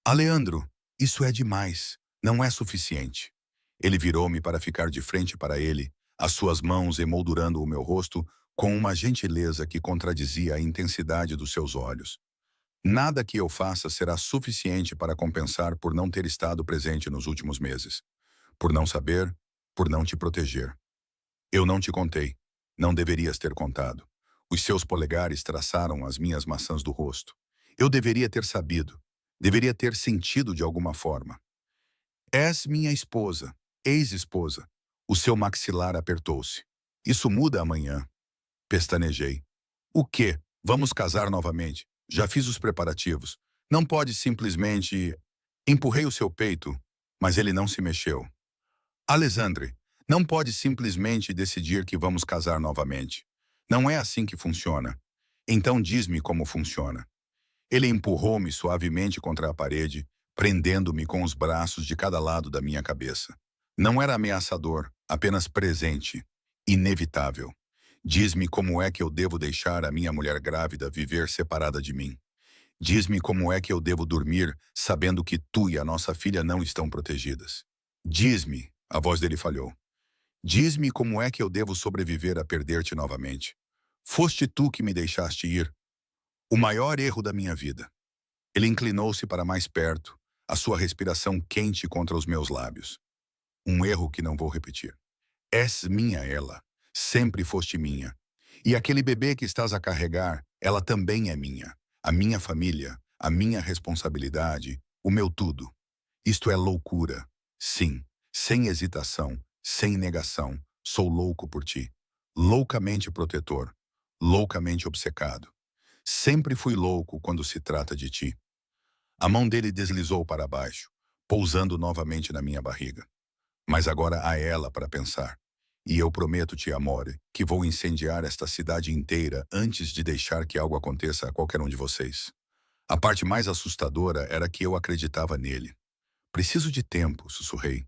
Aleandro, isso é demais, não é suficiente. Ele virou-me para ficar de frente para ele, as suas mãos emoldurando o meu rosto com uma gentileza que contradizia a intensidade dos seus olhos. Nada que eu faça será suficiente para compensar por não ter estado presente nos últimos meses. Por não saber, por não te proteger. Eu não te contei. Não deverias ter contado. Os seus polegares traçaram as minhas maçãs do rosto. Eu deveria ter sabido. Deveria ter sentido de alguma forma. És minha esposa, ex-esposa. O seu maxilar apertou-se. Isso muda amanhã. Pestanejei. O quê? Vamos casar novamente. Já fiz os preparativos. Não pode simplesmente... Empurrei o seu peito, mas ele não se mexeu. Alexandre, não pode simplesmente decidir que vamos casar novamente. Não é assim que funciona. Então diz-me como funciona. Ele empurrou-me suavemente contra a parede, prendendo-me com os braços de cada lado da minha cabeça. Não era ameaçador, apenas presente, inevitável. Diz-me como é que eu devo deixar a minha mulher grávida viver separada de mim. Diz-me como é que eu devo dormir sabendo que tu e a nossa filha não estão protegidas. Diz-me, a voz dele falhou. Diz-me como é que eu devo sobreviver a perder-te novamente. Foste tu que me deixaste ir. O maior erro da minha vida. Ele inclinou-se para mais perto, a sua respiração quente contra os meus lábios. Um erro que não vou repetir. És minha ela. Sempre foste minha. E aquele bebê que estás a carregar, ela também é minha. A minha família, a minha responsabilidade, o meu tudo. Isto é loucura. Sim, sem hesitação, sem negação, sou louco por ti. Loucamente protetor, loucamente obcecado. Sempre fui louco quando se trata de ti. A mão dele deslizou para baixo, pousando novamente na minha barriga. Mas agora há ela para pensar. E eu prometo-te, amore, que vou incendiar esta cidade inteira antes de deixar que algo aconteça a qualquer um de vocês. A parte mais assustadora era que eu acreditava nele. Preciso de tempo, sussurrei,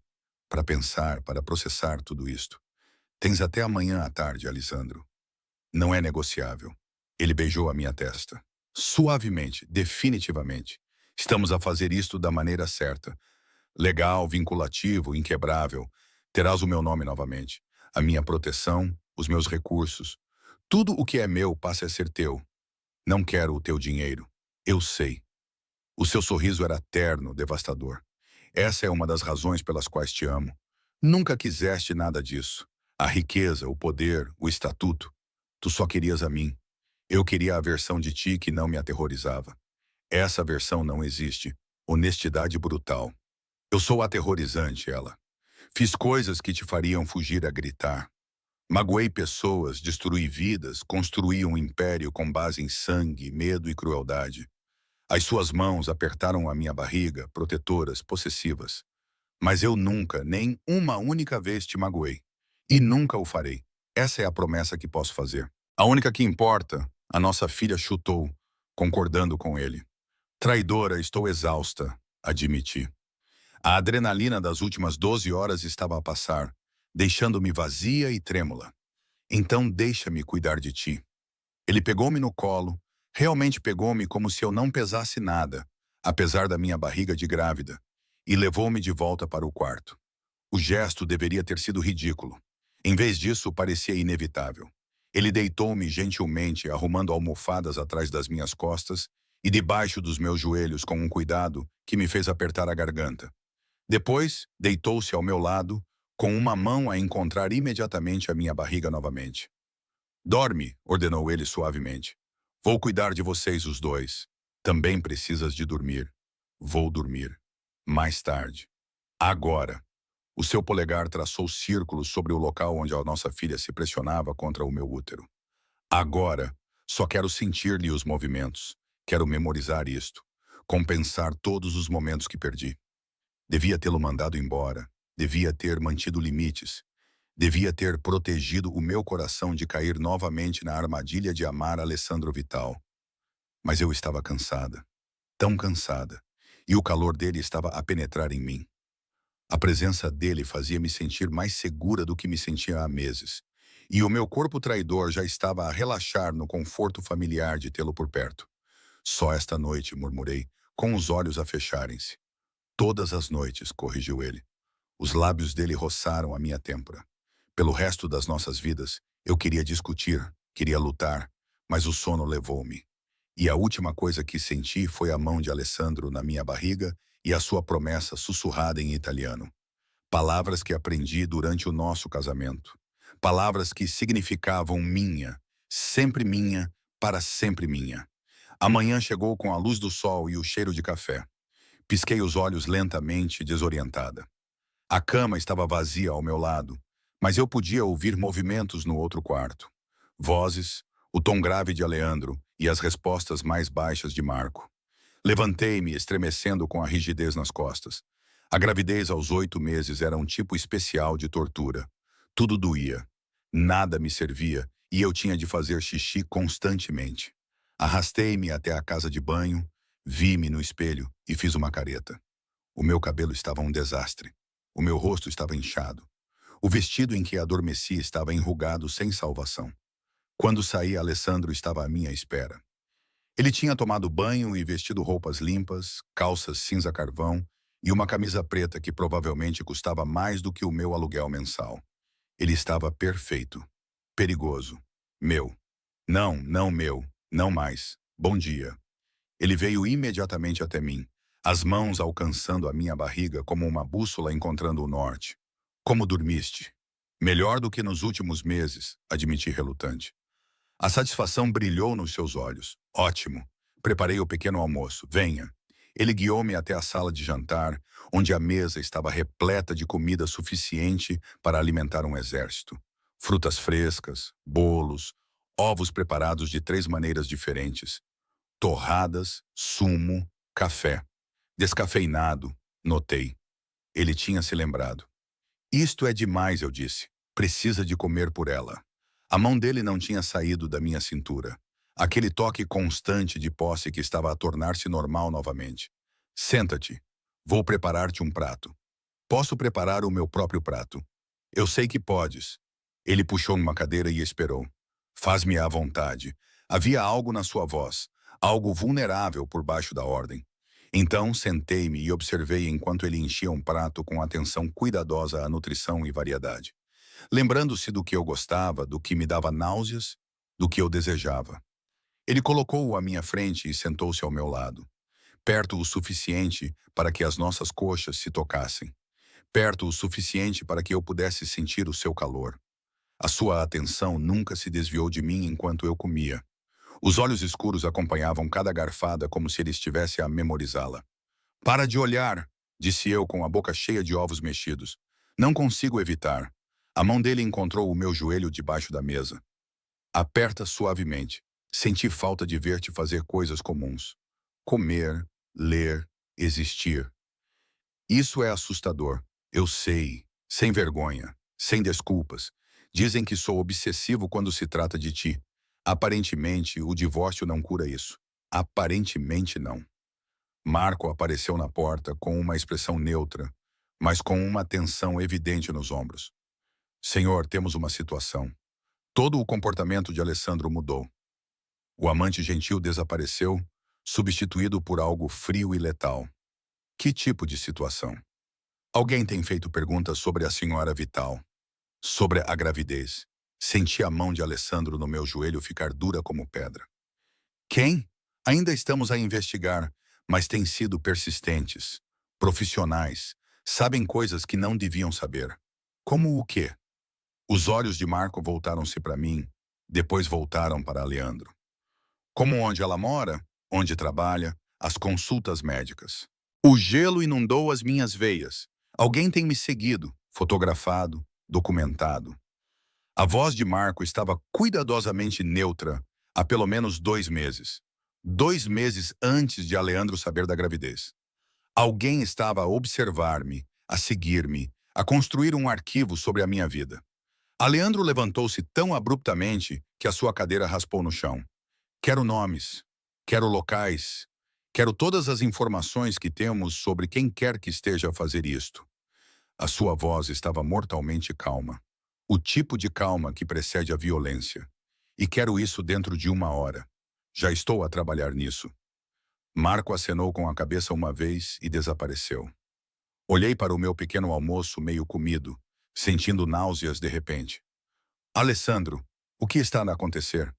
para pensar, para processar tudo isto. Tens até amanhã à tarde, Alessandro. Não é negociável. Ele beijou a minha testa. Suavemente, definitivamente. Estamos a fazer isto da maneira certa. Legal, vinculativo, inquebrável. Terás o meu nome novamente. A minha proteção, os meus recursos. Tudo o que é meu passa a ser teu. Não quero o teu dinheiro. Eu sei. O seu sorriso era terno, devastador. Essa é uma das razões pelas quais te amo. Nunca quiseste nada disso. A riqueza, o poder, o estatuto. Tu só querias a mim. Eu queria a versão de ti que não me aterrorizava. Essa versão não existe. Honestidade brutal. Eu sou aterrorizante, ela. Fiz coisas que te fariam fugir a gritar. Magoei pessoas, destruí vidas, construí um império com base em sangue, medo e crueldade. As suas mãos apertaram a minha barriga, protetoras, possessivas. Mas eu nunca, nem uma única vez te magoei. E nunca o farei. Essa é a promessa que posso fazer. A única que importa, a nossa filha chutou, concordando com ele. Traidora, estou exausta, admiti. A adrenalina das últimas 12 horas estava a passar, deixando-me vazia e trêmula. Então deixa-me cuidar de ti. Ele pegou-me no colo, realmente pegou-me como se eu não pesasse nada, apesar da minha barriga de grávida, e levou-me de volta para o quarto. O gesto deveria ter sido ridículo. Em vez disso, parecia inevitável. Ele deitou-me gentilmente, arrumando almofadas atrás das minhas costas e debaixo dos meus joelhos com um cuidado que me fez apertar a garganta. Depois, deitou-se ao meu lado, com uma mão a encontrar imediatamente a minha barriga novamente. Dorme, ordenou ele suavemente. Vou cuidar de vocês os dois. Também precisas de dormir. Vou dormir. Mais tarde. Agora. O seu polegar traçou círculos sobre o local onde a nossa filha se pressionava contra o meu útero. Agora. Só quero sentir-lhe os movimentos. Quero memorizar isto. Compensar todos os momentos que perdi. Devia tê-lo mandado embora. Devia ter mantido limites. Devia ter protegido o meu coração de cair novamente na armadilha de amar Alessandro Vital. Mas eu estava cansada. Tão cansada. E o calor dele estava a penetrar em mim. A presença dele fazia-me sentir mais segura do que me sentia há meses. E o meu corpo traidor já estava a relaxar no conforto familiar de tê-lo por perto. Só esta noite, murmurei, com os olhos a fecharem-se. Todas as noites, corrigiu ele. Os lábios dele roçaram a minha têmpora. Pelo resto das nossas vidas, eu queria discutir, queria lutar, mas o sono levou-me. E a última coisa que senti foi a mão de Alessandro na minha barriga e a sua promessa sussurrada em italiano. Palavras que aprendi durante o nosso casamento. Palavras que significavam minha, sempre minha, para sempre minha. A manhã chegou com a luz do sol e o cheiro de café. Pisquei os olhos lentamente, desorientada. A cama estava vazia ao meu lado, mas eu podia ouvir movimentos no outro quarto. Vozes, o tom grave de Aleandro e as respostas mais baixas de Marco. Levantei-me, estremecendo com a rigidez nas costas. A gravidez aos 8 meses era um tipo especial de tortura. Tudo doía. Nada me servia e eu tinha de fazer xixi constantemente. Arrastei-me até a casa de banho, vi-me no espelho e fiz uma careta. O meu cabelo estava um desastre. O meu rosto estava inchado. O vestido em que adormeci estava enrugado sem salvação. Quando saí, Alessandro estava à minha espera. Ele tinha tomado banho e vestido roupas limpas, calças cinza-carvão e uma camisa preta que provavelmente custava mais do que o meu aluguel mensal. Ele estava perfeito. Perigoso. Meu. Não, não meu. Não mais. Bom dia. Ele veio imediatamente até mim, as mãos alcançando a minha barriga como uma bússola encontrando o norte. Como dormiste? Melhor do que nos últimos meses, admiti relutante. A satisfação brilhou nos seus olhos. Ótimo. Preparei o pequeno almoço. Venha. Ele guiou-me até a sala de jantar, onde a mesa estava repleta de comida suficiente para alimentar um exército. Frutas frescas, bolos, ovos preparados de 3 maneiras diferentes. Torradas, sumo, café. Descafeinado, notei. Ele tinha se lembrado. Isto é demais, eu disse. Precisa de comer por ela. A mão dele não tinha saído da minha cintura. Aquele toque constante de posse que estava a tornar-se normal novamente. Senta-te. Vou preparar-te um prato. Posso preparar o meu próprio prato. Eu sei que podes. Ele puxou uma cadeira e esperou. Faz-me à vontade. Havia algo na sua voz, algo vulnerável por baixo da ordem. Então sentei-me e observei enquanto ele enchia um prato com atenção cuidadosa à nutrição e variedade. Lembrando-se do que eu gostava, do que me dava náuseas, do que eu desejava. Ele colocou-o à minha frente e sentou-se ao meu lado. Perto o suficiente para que as nossas coxas se tocassem. Perto o suficiente para que eu pudesse sentir o seu calor. A sua atenção nunca se desviou de mim enquanto eu comia. Os olhos escuros acompanhavam cada garfada como se ele estivesse a memorizá-la. Para de olhar, disse eu com a boca cheia de ovos mexidos. Não consigo evitar. A mão dele encontrou o meu joelho debaixo da mesa. Aperta suavemente. Senti falta de ver-te fazer coisas comuns. Comer, ler, existir. Isso é assustador. Eu sei. Sem vergonha. Sem desculpas. Dizem que sou obsessivo quando se trata de ti. Aparentemente, o divórcio não cura isso. Aparentemente não. Marco apareceu na porta com uma expressão neutra, mas com uma tensão evidente nos ombros. Senhor, temos uma situação. Todo o comportamento de Alessandro mudou. O amante gentil desapareceu, substituído por algo frio e letal. Que tipo de situação? Alguém tem feito perguntas sobre a senhora Vital, sobre a gravidez. Senti a mão de Alessandro no meu joelho ficar dura como pedra. Quem? Ainda estamos a investigar, mas têm sido persistentes, profissionais, sabem coisas que não deviam saber. Como o quê? Os olhos de Marco voltaram-se para mim, depois voltaram para Leandro. Como onde ela mora, onde trabalha, as consultas médicas. O gelo inundou as minhas veias. Alguém tem me seguido, fotografado, documentado. A voz de Marco estava cuidadosamente neutra há pelo menos 2 meses. 2 meses antes de Aleandro saber da gravidez. Alguém estava a observar-me, a seguir-me, a construir um arquivo sobre a minha vida. Aleandro levantou-se tão abruptamente que a sua cadeira raspou no chão. Quero nomes, quero locais, quero todas as informações que temos sobre quem quer que esteja a fazer isto. A sua voz estava mortalmente calma. O tipo de calma que precede a violência. E quero isso dentro de 1 hora. Já estou a trabalhar nisso. Marco acenou com a cabeça uma vez e desapareceu. Olhei para o meu pequeno almoço meio comido, sentindo náuseas de repente. Alessandro, o que está a acontecer?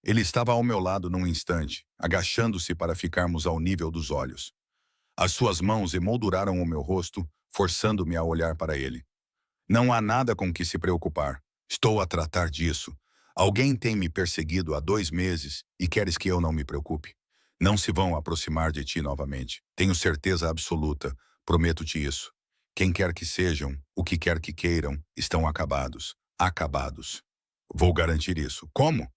Ele estava ao meu lado num instante, agachando-se para ficarmos ao nível dos olhos. As suas mãos emolduraram o meu rosto, forçando-me a olhar para ele. Não há nada com que se preocupar. Estou a tratar disso. Alguém tem me perseguido há 2 meses e queres que eu não me preocupe? Não se vão aproximar de ti novamente. Tenho certeza absoluta. Prometo-te isso. Quem quer que sejam, o que quer que queiram, estão acabados. Acabados. Vou garantir isso. Como?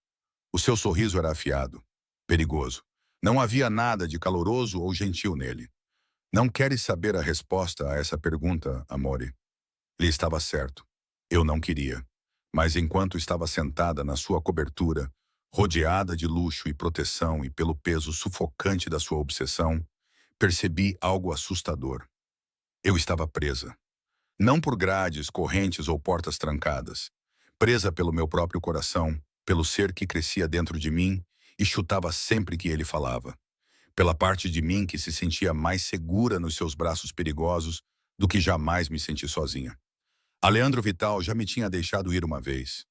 O seu sorriso era afiado, perigoso. Não havia nada de caloroso ou gentil nele. Não queres saber a resposta a essa pergunta, Amore? Ele estava certo. Eu não queria. Mas enquanto estava sentada na sua cobertura, rodeada de luxo e proteção e pelo peso sufocante da sua obsessão, percebi algo assustador. Eu estava presa. Não por grades, correntes ou portas trancadas. Presa pelo meu próprio coração, pelo ser que crescia dentro de mim e chutava sempre que ele falava. Pela parte de mim que se sentia mais segura nos seus braços perigosos do que jamais me senti sozinha. Aleandro Vital já me tinha deixado ir uma vez.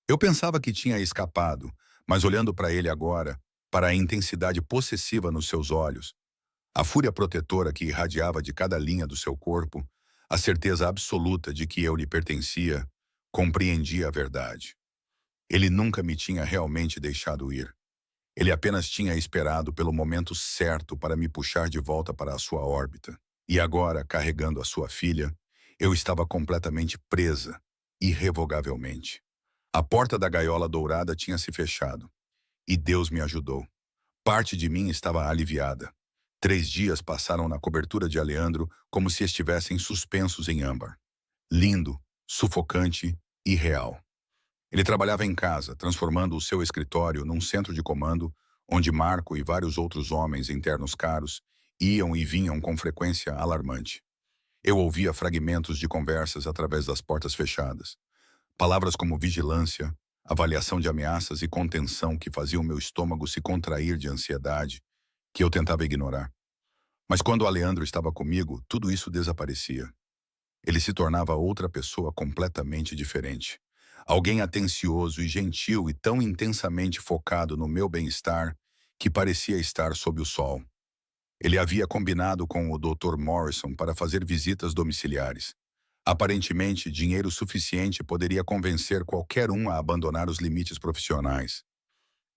Eu pensava que tinha escapado, mas olhando para ele agora, para a intensidade possessiva nos seus olhos, a fúria protetora que irradiava de cada linha do seu corpo, a certeza absoluta de que eu lhe pertencia, compreendi a verdade. Ele nunca me tinha realmente deixado ir. Ele apenas tinha esperado pelo momento certo para me puxar de volta para a sua órbita. E agora, carregando a sua filha, eu estava completamente presa, irrevogavelmente. A porta da gaiola dourada tinha se fechado. E Deus me ajudou. Parte de mim estava aliviada. 3 dias passaram na cobertura de Aleandro como se estivessem suspensos em âmbar. Lindo, sufocante e real. Ele trabalhava em casa, transformando o seu escritório num centro de comando, onde Marco e vários outros homens internos caros iam e vinham com frequência alarmante. Eu ouvia fragmentos de conversas através das portas fechadas. Palavras como vigilância, avaliação de ameaças e contenção que faziam meu estômago se contrair de ansiedade, que eu tentava ignorar. Mas quando Aleandro estava comigo, tudo isso desaparecia. Ele se tornava outra pessoa completamente diferente. Alguém atencioso e gentil e tão intensamente focado no meu bem-estar que parecia estar sob o sol. Ele havia combinado com o Dr. Morrison para fazer visitas domiciliares. Aparentemente, dinheiro suficiente poderia convencer qualquer um a abandonar os limites profissionais.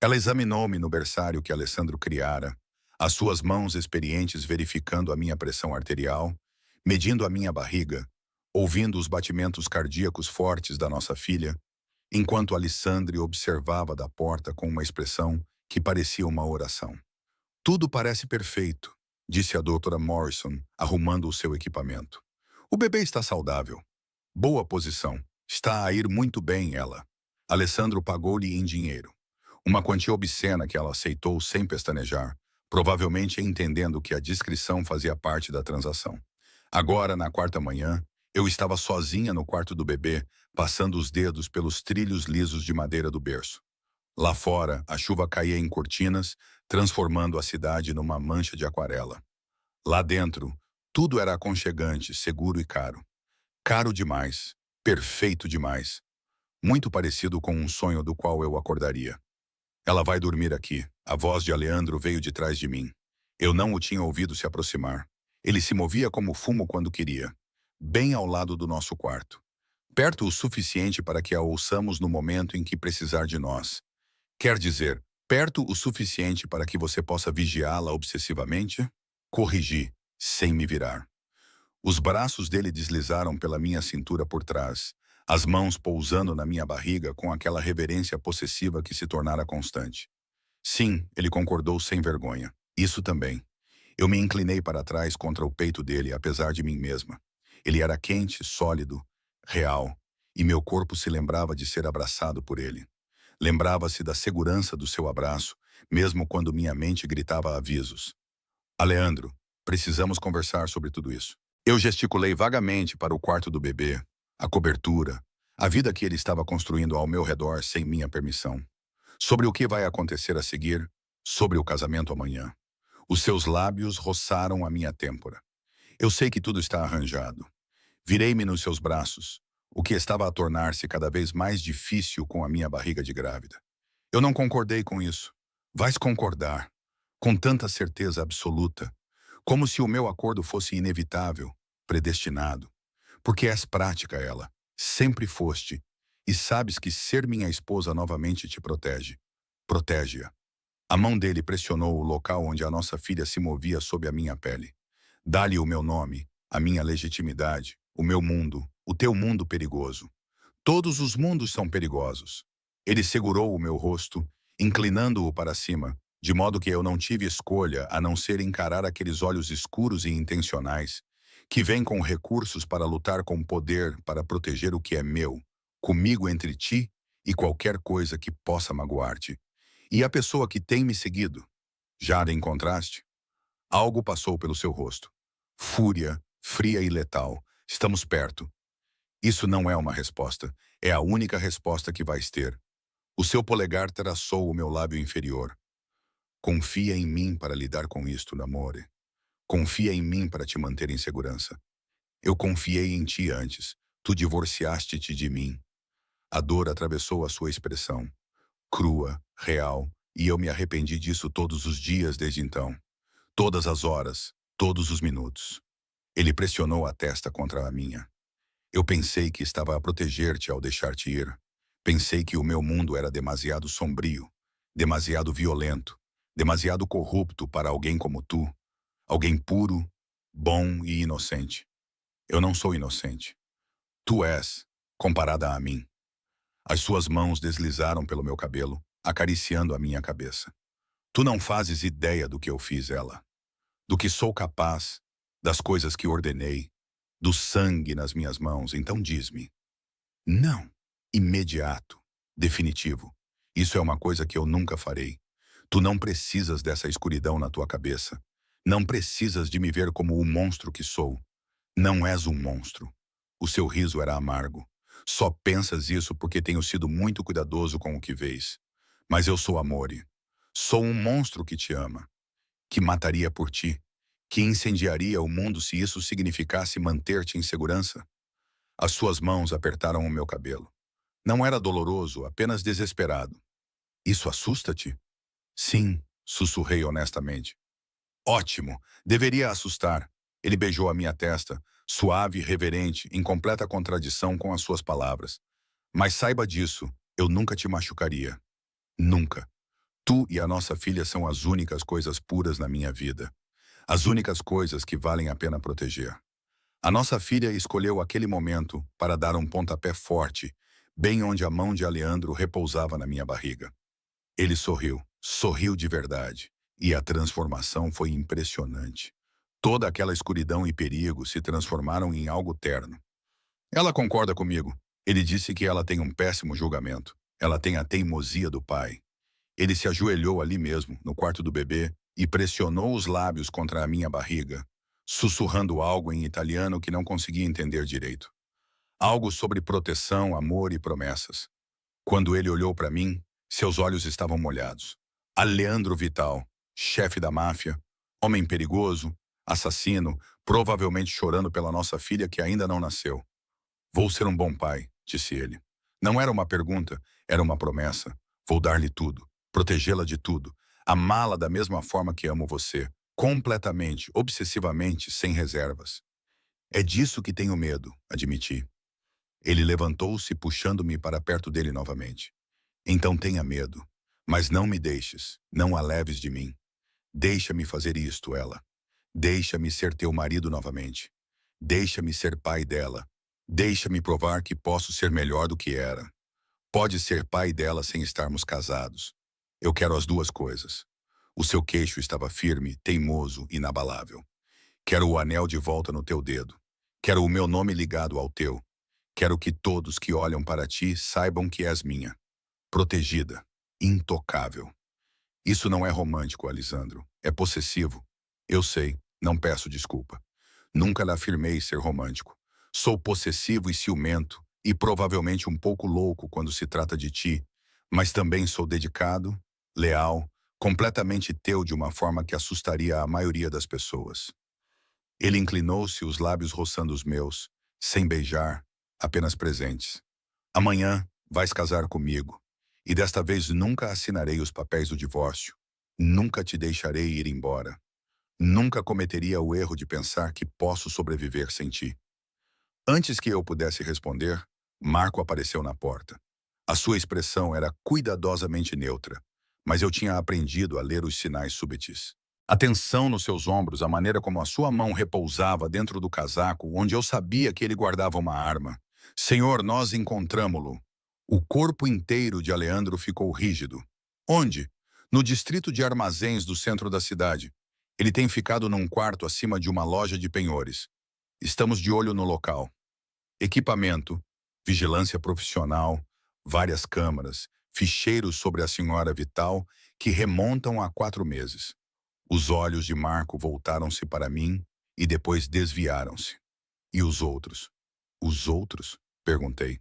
Ela examinou-me no berçário que Alessandro criara, as suas mãos experientes verificando a minha pressão arterial, medindo a minha barriga, ouvindo os batimentos cardíacos fortes da nossa filha, enquanto Alessandro observava da porta com uma expressão que parecia uma oração. Tudo parece perfeito, disse a doutora Morrison, arrumando o seu equipamento. O bebê está saudável. Boa posição. Está a ir muito bem, ela. Alessandro pagou-lhe em dinheiro. Uma quantia obscena que ela aceitou sem pestanejar, provavelmente entendendo que a discrição fazia parte da transação. Agora, na quarta manhã, eu estava sozinha no quarto do bebê, passando os dedos pelos trilhos lisos de madeira do berço. Lá fora, a chuva caía em cortinas, transformando a cidade numa mancha de aquarela. Lá dentro, tudo era aconchegante, seguro e caro. Caro demais, perfeito demais. Muito parecido com um sonho do qual eu acordaria. Ela vai dormir aqui. A voz de Aleandro veio de trás de mim. Eu não o tinha ouvido se aproximar. Ele se movia como fumo quando queria, bem ao lado do nosso quarto. Perto o suficiente para que a ouçamos no momento em que precisar de nós. Quer dizer, perto o suficiente para que você possa vigiá-la obsessivamente? Corrigi, sem me virar. Os braços dele deslizaram pela minha cintura por trás, as mãos pousando na minha barriga com aquela reverência possessiva que se tornara constante. Sim, ele concordou sem vergonha. Isso também. Eu me inclinei para trás contra o peito dele, apesar de mim mesma. Ele era quente, sólido, real, e meu corpo se lembrava de ser abraçado por ele. Lembrava-se da segurança do seu abraço, mesmo quando minha mente gritava avisos. Aleandro, precisamos conversar sobre tudo isso. Eu gesticulei vagamente para o quarto do bebê, a cobertura, a vida que ele estava construindo ao meu redor sem minha permissão. Sobre o que vai acontecer a seguir, sobre o casamento amanhã. Os seus lábios roçaram a minha têmpora. Eu sei que tudo está arranjado. Virei-me nos seus braços, o que estava a tornar-se cada vez mais difícil com a minha barriga de grávida. Eu não concordei com isso. Vais concordar, com tanta certeza absoluta, como se o meu acordo fosse inevitável, predestinado. Porque és prática ela, sempre foste, e sabes que ser minha esposa novamente te protege. Protege-a. A mão dele pressionou o local onde a nossa filha se movia sob a minha pele. Dá-lhe o meu nome, a minha legitimidade, o meu mundo, o teu mundo perigoso. Todos os mundos são perigosos. Ele segurou o meu rosto, inclinando-o para cima, de modo que eu não tive escolha a não ser encarar aqueles olhos escuros e intencionais, que vêm com recursos para lutar com poder para proteger o que é meu, comigo entre ti e qualquer coisa que possa magoar-te. E a pessoa que tem me seguido? Já a encontraste? Algo passou pelo seu rosto. Fúria, fria e letal. Estamos perto. Isso não é uma resposta. É a única resposta que vais ter. O seu polegar traçou o meu lábio inferior. Confia em mim para lidar com isto, namore. Confia em mim para te manter em segurança. Eu confiei em ti antes. Tu divorciaste-te de mim. A dor atravessou a sua expressão. Crua, real, e eu me arrependi disso todos os dias desde então. Todas as horas, todos os minutos. Ele pressionou a testa contra a minha. Eu pensei que estava a proteger-te ao deixar-te ir. Pensei que o meu mundo era demasiado sombrio, demasiado violento, demasiado corrupto para alguém como tu. Alguém puro, bom e inocente. Eu não sou inocente. Tu és, comparada a mim. As suas mãos deslizaram pelo meu cabelo, acariciando a minha cabeça. Tu não fazes ideia do que eu fiz, ela. Do que sou capaz, das coisas que ordenei, do sangue nas minhas mãos, então diz-me. Não. Imediato. Definitivo. Isso é uma coisa que eu nunca farei. Tu não precisas dessa escuridão na tua cabeça. Não precisas de me ver como o monstro que sou. Não és um monstro. O seu riso era amargo. Só pensas isso porque tenho sido muito cuidadoso com o que vês. Mas eu sou Amore. Sou um monstro que te ama. Que mataria por ti. Que incendiaria o mundo se isso significasse manter-te em segurança. As suas mãos apertaram o meu cabelo. Não era doloroso, apenas desesperado. Isso assusta-te? Sim, sussurrei honestamente. Ótimo, deveria assustar. Ele beijou a minha testa, suave e reverente, em completa contradição com as suas palavras. Mas saiba disso, eu nunca te machucaria. Nunca. Tu e a nossa filha são as únicas coisas puras na minha vida. As únicas coisas que valem a pena proteger. A nossa filha escolheu aquele momento para dar um pontapé forte, bem onde a mão de Aleandro repousava na minha barriga. Ele sorriu, sorriu de verdade, e a transformação foi impressionante. Toda aquela escuridão e perigo se transformaram em algo terno. Ela concorda comigo. Ele disse que ela tem um péssimo julgamento. Ela tem a teimosia do pai. Ele se ajoelhou ali mesmo, no quarto do bebê, e pressionou os lábios contra a minha barriga, sussurrando algo em italiano que não conseguia entender direito. Algo sobre proteção, amor e promessas. Quando ele olhou para mim, seus olhos estavam molhados. Aleandro Vital, chefe da máfia, homem perigoso, assassino, provavelmente chorando pela nossa filha que ainda não nasceu. Vou ser um bom pai, disse ele. Não era uma pergunta, era uma promessa. Vou dar-lhe tudo, protegê-la de tudo, amá-la da mesma forma que amo você, completamente, obsessivamente, sem reservas. É disso que tenho medo, admiti. Ele levantou-se, puxando-me para perto dele novamente. Então tenha medo, mas não me deixes, não a leves de mim. Deixa-me fazer isto, ela. Deixa-me ser teu marido novamente. Deixa-me ser pai dela. Deixa-me provar que posso ser melhor do que era. Pode ser pai dela sem estarmos casados. Eu quero as duas coisas. O seu queixo estava firme, teimoso, inabalável. Quero o anel de volta no teu dedo. Quero o meu nome ligado ao teu. Quero que todos que olham para ti saibam que és minha. Protegida. Intocável. Isso não é romântico, Alisandro. É possessivo. Eu sei, não peço desculpa. Nunca lhe afirmei ser romântico. Sou possessivo e ciumento, e provavelmente um pouco louco quando se trata de ti, mas também sou dedicado, leal, completamente teu de uma forma que assustaria a maioria das pessoas. Ele inclinou-se, os lábios roçando os meus, sem beijar, apenas presentes. Amanhã vais casar comigo, e desta vez nunca assinarei os papéis do divórcio. Nunca te deixarei ir embora. Nunca cometeria o erro de pensar que posso sobreviver sem ti. Antes que eu pudesse responder, Marco apareceu na porta. A sua expressão era cuidadosamente neutra, mas eu tinha aprendido a ler os sinais súbitos. A tensão nos seus ombros, a maneira como a sua mão repousava dentro do casaco, onde eu sabia que ele guardava uma arma. Senhor, nós encontramo-lo. O corpo inteiro de Aleandro ficou rígido. Onde? No distrito de armazéns do centro da cidade. Ele tem ficado num quarto acima de uma loja de penhores. Estamos de olho no local. Equipamento, vigilância profissional, várias câmaras, ficheiros sobre a senhora Vital que remontam a 4 meses. Os olhos de Marco voltaram-se para mim e depois desviaram-se. E os outros? Os outros? Perguntei.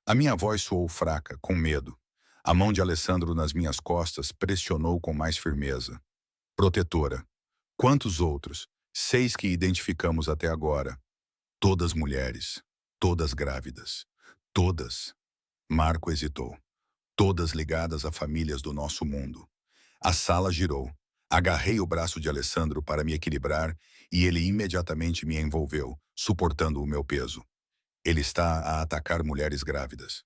A minha voz soou fraca, com medo. A mão de Alessandro nas minhas costas pressionou com mais firmeza. Protetora. Quantos outros? 6 que identificamos até agora. Todas mulheres. Todas grávidas. Todas. Marco hesitou. Todas ligadas a famílias do nosso mundo. A sala girou. Agarrei o braço de Alessandro para me equilibrar e ele imediatamente me envolveu, suportando o meu peso. Ele está a atacar mulheres grávidas.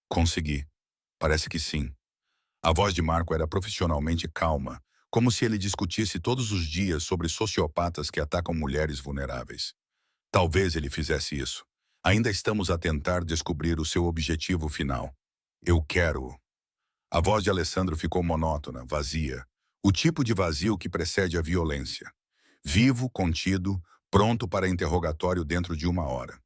Consegui. Parece que sim. A voz de Marco era profissionalmente calma, como se ele discutisse todos os dias sobre sociopatas que atacam mulheres vulneráveis. Talvez ele fizesse isso. Ainda estamos a tentar descobrir o seu objetivo final. Eu quero-o. A voz de Alessandro ficou monótona, vazia. O tipo de vazio que precede a violência. Vivo, contido, pronto para interrogatório dentro de 1 hora.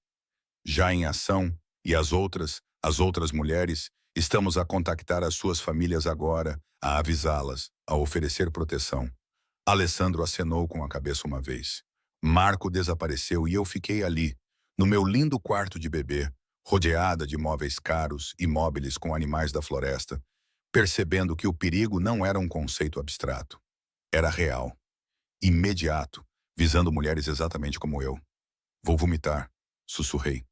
Já em ação, e as outras mulheres, estamos a contactar as suas famílias agora, a avisá-las, a oferecer proteção. Alessandro acenou com a cabeça uma vez. Marco desapareceu e eu fiquei ali, no meu lindo quarto de bebê, rodeada de móveis caros e móveis com animais da floresta, percebendo que o perigo não era um conceito abstrato. Era real. Imediato, visando mulheres exatamente como eu. Vou vomitar, sussurrei.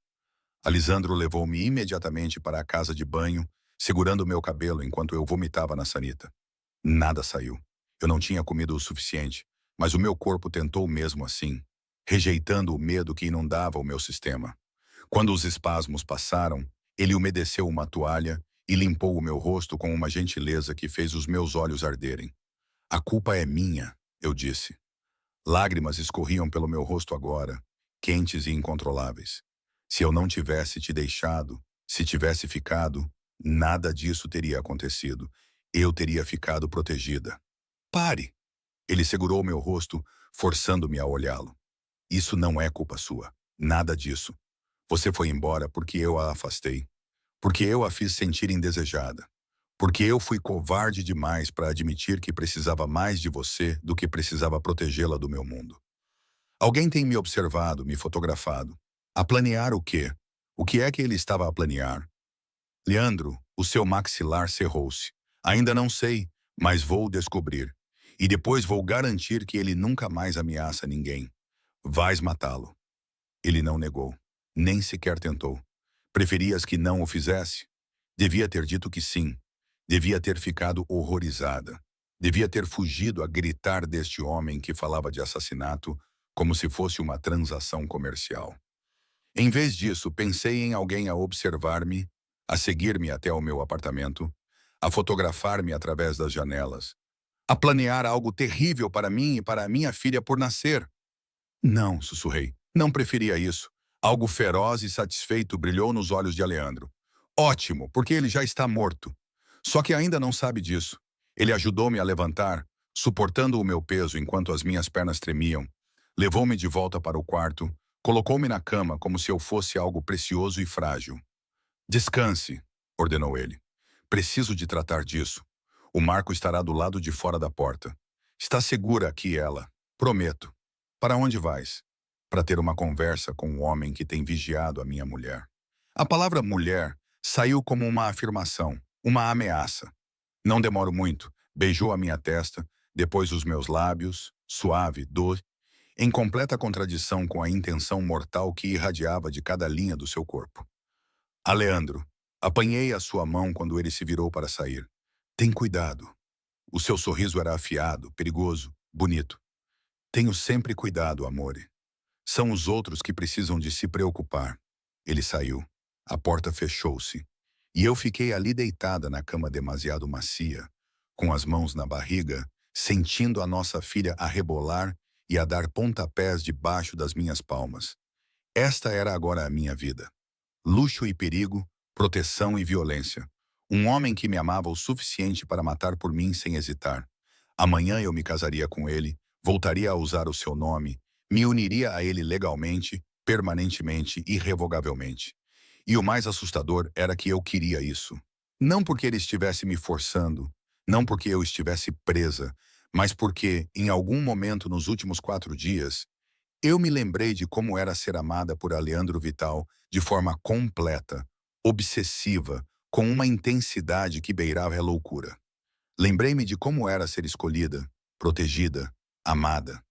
Alisandro levou-me imediatamente para a casa de banho, segurando meu cabelo enquanto eu vomitava na sanita. Nada saiu. Eu não tinha comido o suficiente, mas o meu corpo tentou mesmo assim, rejeitando o medo que inundava o meu sistema. Quando os espasmos passaram, ele umedeceu uma toalha e limpou o meu rosto com uma gentileza que fez os meus olhos arderem. A culpa é minha, eu disse. Lágrimas escorriam pelo meu rosto agora, quentes e incontroláveis. Se eu não tivesse te deixado, se tivesse ficado, nada disso teria acontecido. Eu teria ficado protegida. Pare! Ele segurou meu rosto, forçando-me a olhá-lo. Isso não é culpa sua. Nada disso. Você foi embora porque eu a afastei. Porque eu a fiz sentir indesejada. Porque eu fui covarde demais para admitir que precisava mais de você do que precisava protegê-la do meu mundo. Alguém tem me observado, me fotografado. A planear o quê? O que é que ele estava a planear? Leandro, o seu maxilar cerrou-se. Ainda não sei, mas vou descobrir. E depois vou garantir que ele nunca mais ameaça ninguém. Vais matá-lo. Ele não negou. Nem sequer tentou. Preferias que não o fizesse? Devia ter dito que sim. Devia ter ficado horrorizada. Devia ter fugido a gritar deste homem que falava de assassinato como se fosse uma transação comercial. Em vez disso, pensei em alguém a observar-me, a seguir-me até o meu apartamento, a fotografar-me através das janelas, a planear algo terrível para mim e para a minha filha por nascer. Não, sussurrei. Não preferia isso. Algo feroz e satisfeito brilhou nos olhos de Aleandro. Ótimo, porque ele já está morto. Só que ainda não sabe disso. Ele ajudou-me a levantar, suportando o meu peso enquanto as minhas pernas tremiam. Levou-me de volta para o quarto, colocou-me na cama como se eu fosse algo precioso e frágil. Descanse, ordenou ele. Preciso de tratar disso. O Marco estará do lado de fora da porta. Está segura aqui ela. Prometo. Para onde vais? Para ter uma conversa com o homem que tem vigiado a minha mulher. A palavra mulher saiu como uma afirmação, uma ameaça. Não demoro muito. Beijou a minha testa, depois os meus lábios, suave, doce, em completa contradição com a intenção mortal que irradiava de cada linha do seu corpo. Aleandro, apanhei a sua mão quando ele se virou para sair. Tem cuidado. O seu sorriso era afiado, perigoso, bonito. Tenho sempre cuidado, amore. São os outros que precisam de se preocupar. Ele saiu. A porta fechou-se. E eu fiquei ali deitada na cama demasiado macia, com as mãos na barriga, sentindo a nossa filha a rebolar e a dar pontapés debaixo das minhas palmas. Esta era agora a minha vida. Luxo e perigo, proteção e violência. Um homem que me amava o suficiente para matar por mim sem hesitar. Amanhã eu me casaria com ele, voltaria a usar o seu nome, me uniria a ele legalmente, permanentemente, irrevogavelmente. E o mais assustador era que eu queria isso. Não porque ele estivesse me forçando, não porque eu estivesse presa, mas porque, em algum momento nos últimos 4 dias, eu me lembrei de como era ser amada por Aleandro Vital de forma completa, obsessiva, com uma intensidade que beirava a loucura. Lembrei-me de como era ser escolhida, protegida, amada.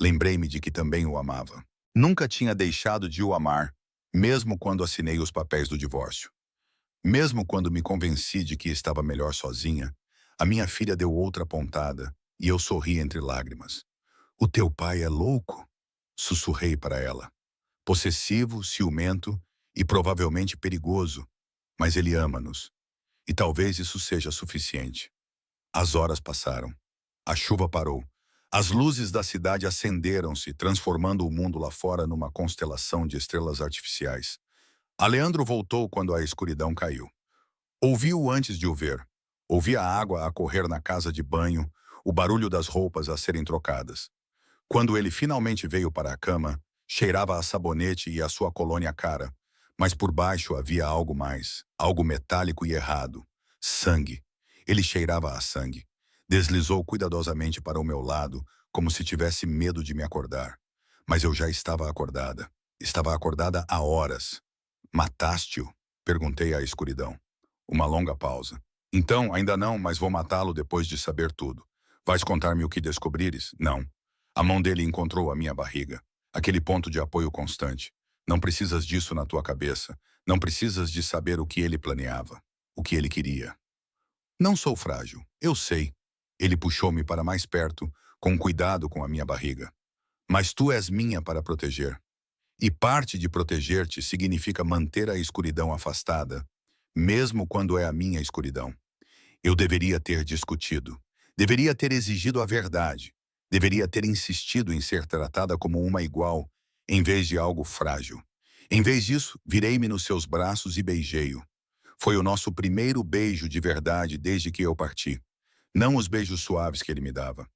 Lembrei-me de que também o amava. Nunca tinha deixado de o amar, mesmo quando assinei os papéis do divórcio. Mesmo quando me convenci de que estava melhor sozinha, a minha filha deu outra pontada e eu sorri entre lágrimas. O teu pai é louco? Sussurrei para ela. Possessivo, ciumento e provavelmente perigoso, mas ele ama-nos. E talvez isso seja suficiente. As horas passaram. A chuva parou. As luzes da cidade acenderam-se, transformando o mundo lá fora numa constelação de estrelas artificiais. Aleandro voltou quando a escuridão caiu. Ouvi-o antes de o ver. Ouvi a água a correr na casa de banho, o barulho das roupas a serem trocadas. Quando ele finalmente veio para a cama, cheirava a sabonete e a sua colônia cara, mas por baixo havia algo mais, algo metálico e errado. Sangue. Ele cheirava a sangue. Deslizou cuidadosamente para o meu lado, como se tivesse medo de me acordar. Mas eu já estava acordada. Estava acordada há horas. Mataste-o? Perguntei à escuridão. Uma longa pausa. Então, ainda não, mas vou matá-lo depois de saber tudo. Vais contar-me o que descobrires? Não. A mão dele encontrou a minha barriga. Aquele ponto de apoio constante. Não precisas disso na tua cabeça. Não precisas de saber o que ele planeava. O que ele queria. Não sou frágil. Eu sei. Ele puxou-me para mais perto, com cuidado com a minha barriga. Mas tu és minha para proteger. E parte de proteger-te significa manter a escuridão afastada, mesmo quando é a minha escuridão. Eu deveria ter discutido. Deveria ter exigido a verdade. Deveria ter insistido em ser tratada como uma igual, em vez de algo frágil. Em vez disso, virei-me nos seus braços e beijei-o. Foi o nosso primeiro beijo de verdade desde que eu parti. Não os beijos suaves que ele me dava.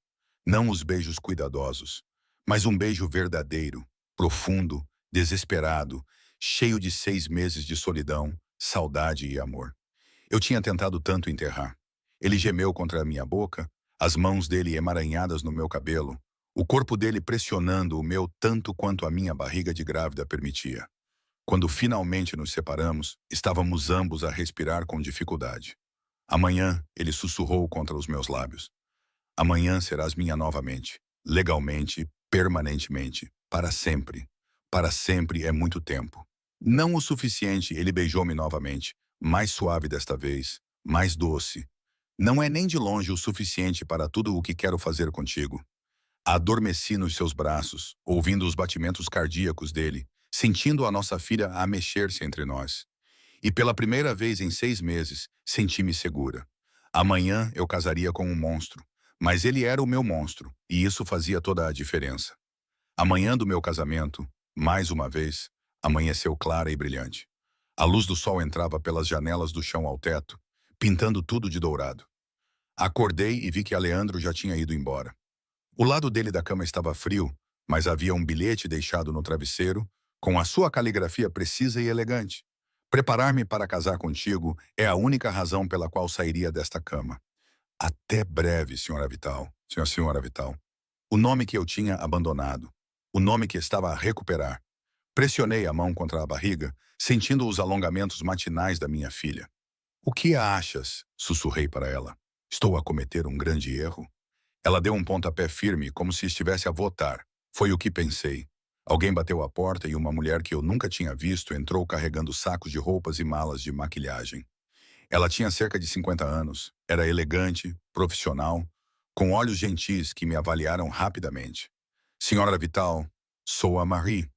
Não os beijos cuidadosos. Mas um beijo verdadeiro, profundo, desesperado, cheio de 6 meses de solidão, saudade e amor. Eu tinha tentado tanto enterrar. Ele gemeu contra a minha boca, as mãos dele emaranhadas no meu cabelo, o corpo dele pressionando o meu tanto quanto a minha barriga de grávida permitia. Quando finalmente nos separamos, estávamos ambos a respirar com dificuldade. Amanhã, ele sussurrou contra os meus lábios. Amanhã serás minha novamente, legalmente, permanentemente, para sempre. Para sempre é muito tempo. Não o suficiente, ele beijou-me novamente, mais suave desta vez, mais doce. Não é nem de longe o suficiente para tudo o que quero fazer contigo. Adormeci nos seus braços, ouvindo os batimentos cardíacos dele, sentindo a nossa filha a mexer-se entre nós. E pela primeira vez em 6 meses, senti-me segura. Amanhã eu casaria com um monstro, mas ele era o meu monstro, e isso fazia toda a diferença. Amanhã do meu casamento, mais uma vez, amanheceu clara e brilhante. A luz do sol entrava pelas janelas do chão ao teto, pintando tudo de dourado. Acordei e vi que Aleandro já tinha ido embora. O lado dele da cama estava frio, mas havia um bilhete deixado no travesseiro, com a sua caligrafia precisa e elegante. Preparar-me para casar contigo é a única razão pela qual sairia desta cama. Até breve, senhora Vital. Senhora Vital. O nome que eu tinha abandonado. O nome que estava a recuperar. Pressionei a mão contra a barriga, sentindo os alongamentos matinais da minha filha. O que achas? Sussurrei para ela. Estou a cometer um grande erro? Ela deu um pontapé firme, como se estivesse a votar. Foi o que pensei. Alguém bateu à porta e uma mulher que eu nunca tinha visto entrou carregando sacos de roupas e malas de maquilhagem. Ela tinha cerca de 50 anos, era elegante, profissional, com olhos gentis que me avaliaram rapidamente. Senhora Vital, sou a Marie.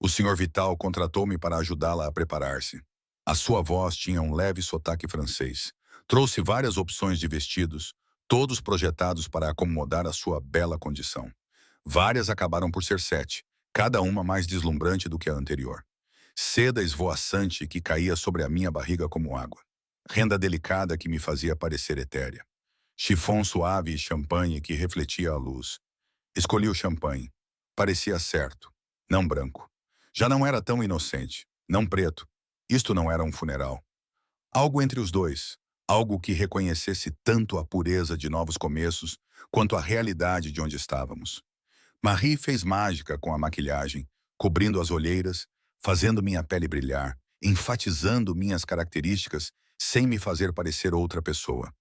O senhor Vital contratou-me para ajudá-la a preparar-se. A sua voz tinha um leve sotaque francês. Trouxe várias opções de vestidos, todos projetados para acomodar a sua bela condição. Várias acabaram por ser 7, cada uma mais deslumbrante do que a anterior. Seda esvoaçante que caía sobre a minha barriga como água. Renda delicada que me fazia parecer etérea. Chifão suave e champanhe que refletia a luz. Escolhi o champanhe. Parecia certo, não branco. Já não era tão inocente, não preto. Isto não era um funeral. Algo entre os dois. Algo que reconhecesse tanto a pureza de novos começos, quanto a realidade de onde estávamos. Marie fez mágica com a maquilhagem, cobrindo as olheiras, fazendo minha pele brilhar, enfatizando minhas características, sem me fazer parecer outra pessoa.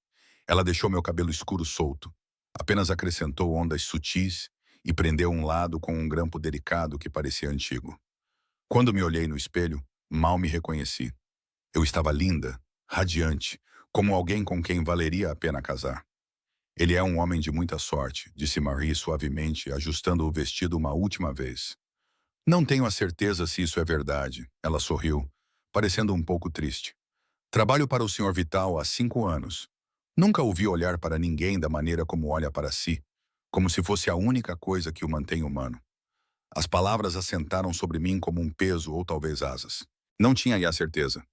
Ela deixou meu cabelo escuro solto, apenas acrescentou ondas sutis e prendeu um lado com um grampo delicado que parecia antigo. Quando me olhei no espelho, mal me reconheci. Eu estava linda, radiante, como alguém com quem valeria a pena casar. Ele é um homem de muita sorte, disse Marie suavemente, ajustando o vestido uma última vez. Não tenho a certeza se isso é verdade, ela sorriu, parecendo um pouco triste. Trabalho para o Sr. Vital há 5 anos. Nunca o vi olhar para ninguém da maneira como olha para si, como se fosse a única coisa que o mantém humano. As palavras assentaram sobre mim como um peso ou talvez asas. Não tinha aí a certeza.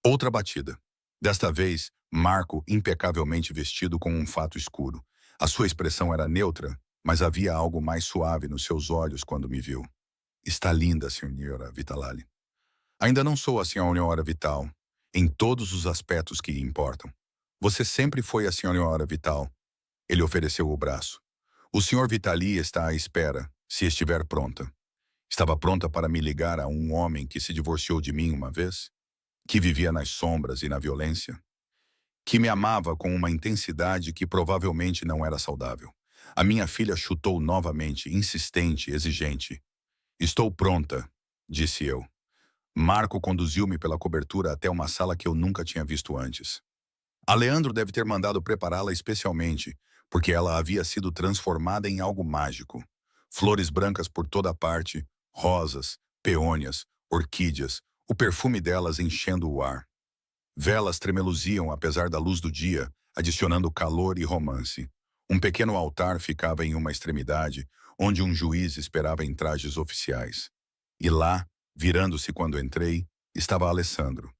Outra batida. Desta vez, Marco impecavelmente vestido com um fato escuro. A sua expressão era neutra, mas havia algo mais suave nos seus olhos quando me viu. Está linda, senhora Vitalali. Ainda não sou a senhora Vital, em todos os aspectos que importam. Você sempre foi a senhora Vital. Ele ofereceu o braço. O senhor Vitali está à espera, se estiver pronta. Estava pronta para me ligar a um homem que se divorciou de mim uma vez? Que vivia nas sombras e na violência? Que me amava com uma intensidade que provavelmente não era saudável. A minha filha chutou novamente, insistente, exigente. Estou pronta, disse eu. Marco conduziu-me pela cobertura até uma sala que eu nunca tinha visto antes. Aleandro deve ter mandado prepará-la especialmente, porque ela havia sido transformada em algo mágico. Flores brancas por toda parte, rosas, peônias, orquídeas, o perfume delas enchendo o ar. Velas tremeluziam apesar da luz do dia, adicionando calor e romance. Um pequeno altar ficava em uma extremidade, onde um juiz esperava em trajes oficiais. E lá, virando-se quando entrei, estava Alessandro.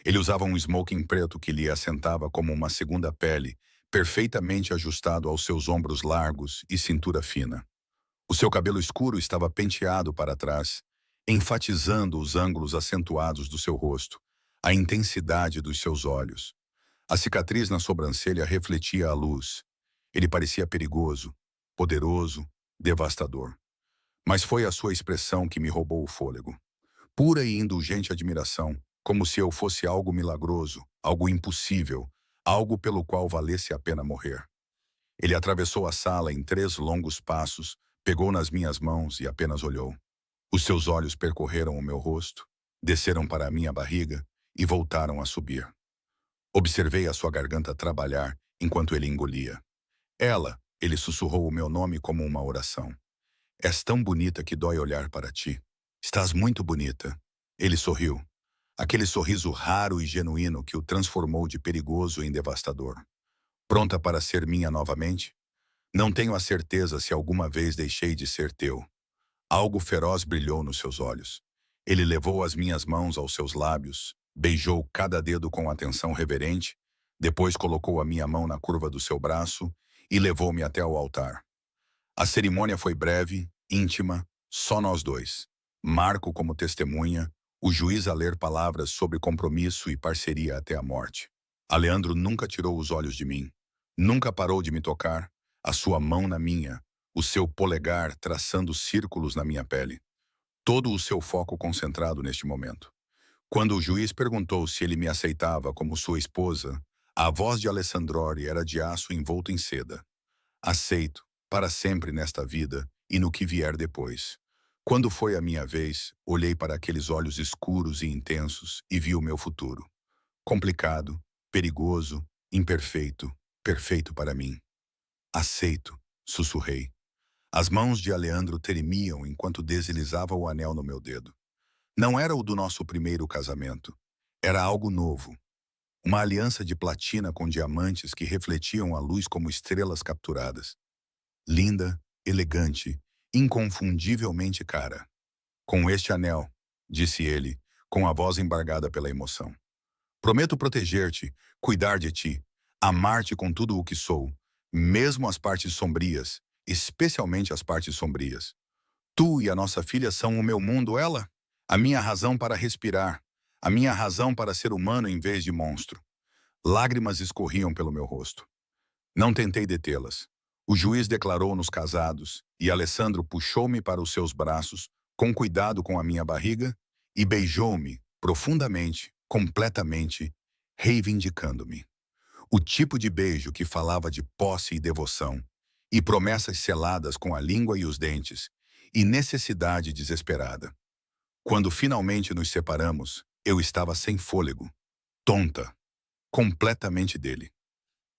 Ele usava um smoking preto que lhe assentava como uma segunda pele, perfeitamente ajustado aos seus ombros largos e cintura fina. O seu cabelo escuro estava penteado para trás, enfatizando os ângulos acentuados do seu rosto, a intensidade dos seus olhos. A cicatriz na sobrancelha refletia a luz. Ele parecia perigoso, poderoso, devastador. Mas foi a sua expressão que me roubou o fôlego. Pura e indulgente admiração, como se eu fosse algo milagroso, algo impossível, algo pelo qual valesse a pena morrer. Ele atravessou a sala em 3 longos passos, pegou nas minhas mãos e apenas olhou. Os seus olhos percorreram o meu rosto, desceram para a minha barriga e voltaram a subir. Observei a sua garganta trabalhar enquanto ele engolia. Ele sussurrou o meu nome como uma oração. És tão bonita que dói olhar para ti. Estás muito bonita. Ele sorriu. Aquele sorriso raro e genuíno que o transformou de perigoso em devastador. Pronta para ser minha novamente? Não tenho a certeza se alguma vez deixei de ser teu. Algo feroz brilhou nos seus olhos. Ele levou as minhas mãos aos seus lábios, beijou cada dedo com atenção reverente, depois colocou a minha mão na curva do seu braço e levou-me até ao altar. A cerimônia foi breve, íntima, só nós dois. Marco como testemunha, o juiz a ler palavras sobre compromisso e parceria até a morte. Aleandro nunca tirou os olhos de mim. Nunca parou de me tocar, a sua mão na minha, o seu polegar traçando círculos na minha pele. Todo o seu foco concentrado neste momento. Quando o juiz perguntou se ele me aceitava como sua esposa, a voz de Alessandrori era de aço envolto em seda. Aceito, para sempre nesta vida e no que vier depois. Quando foi a minha vez, olhei para aqueles olhos escuros e intensos e vi o meu futuro. Complicado, perigoso, imperfeito, perfeito para mim. Aceito, sussurrei. As mãos de Aleandro tremiam enquanto deslizava o anel no meu dedo. Não era o do nosso primeiro casamento. Era algo novo. Uma aliança de platina com diamantes que refletiam a luz como estrelas capturadas. Linda, elegante, inconfundivelmente cara. Com este anel, disse ele, com a voz embargada pela emoção. Prometo proteger-te, cuidar de ti, amar-te com tudo o que sou, mesmo as partes sombrias, especialmente as partes sombrias. Tu e a nossa filha são o meu mundo, ela? A minha razão para respirar, a minha razão para ser humano em vez de monstro. Lágrimas escorriam pelo meu rosto. Não tentei detê-las. O juiz declarou-nos casados e Alessandro puxou-me para os seus braços, com cuidado com a minha barriga, e beijou-me profundamente, completamente, reivindicando-me. O tipo de beijo que falava de posse e devoção, e promessas seladas com a língua e os dentes, e necessidade desesperada. Quando finalmente nos separamos, eu estava sem fôlego, tonta, completamente dele.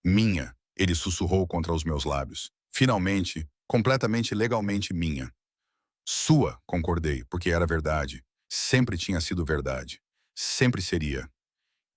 Minha, ele sussurrou contra os meus lábios. Finalmente, completamente legalmente minha. Sua, concordei, porque era verdade. Sempre tinha sido verdade. Sempre seria.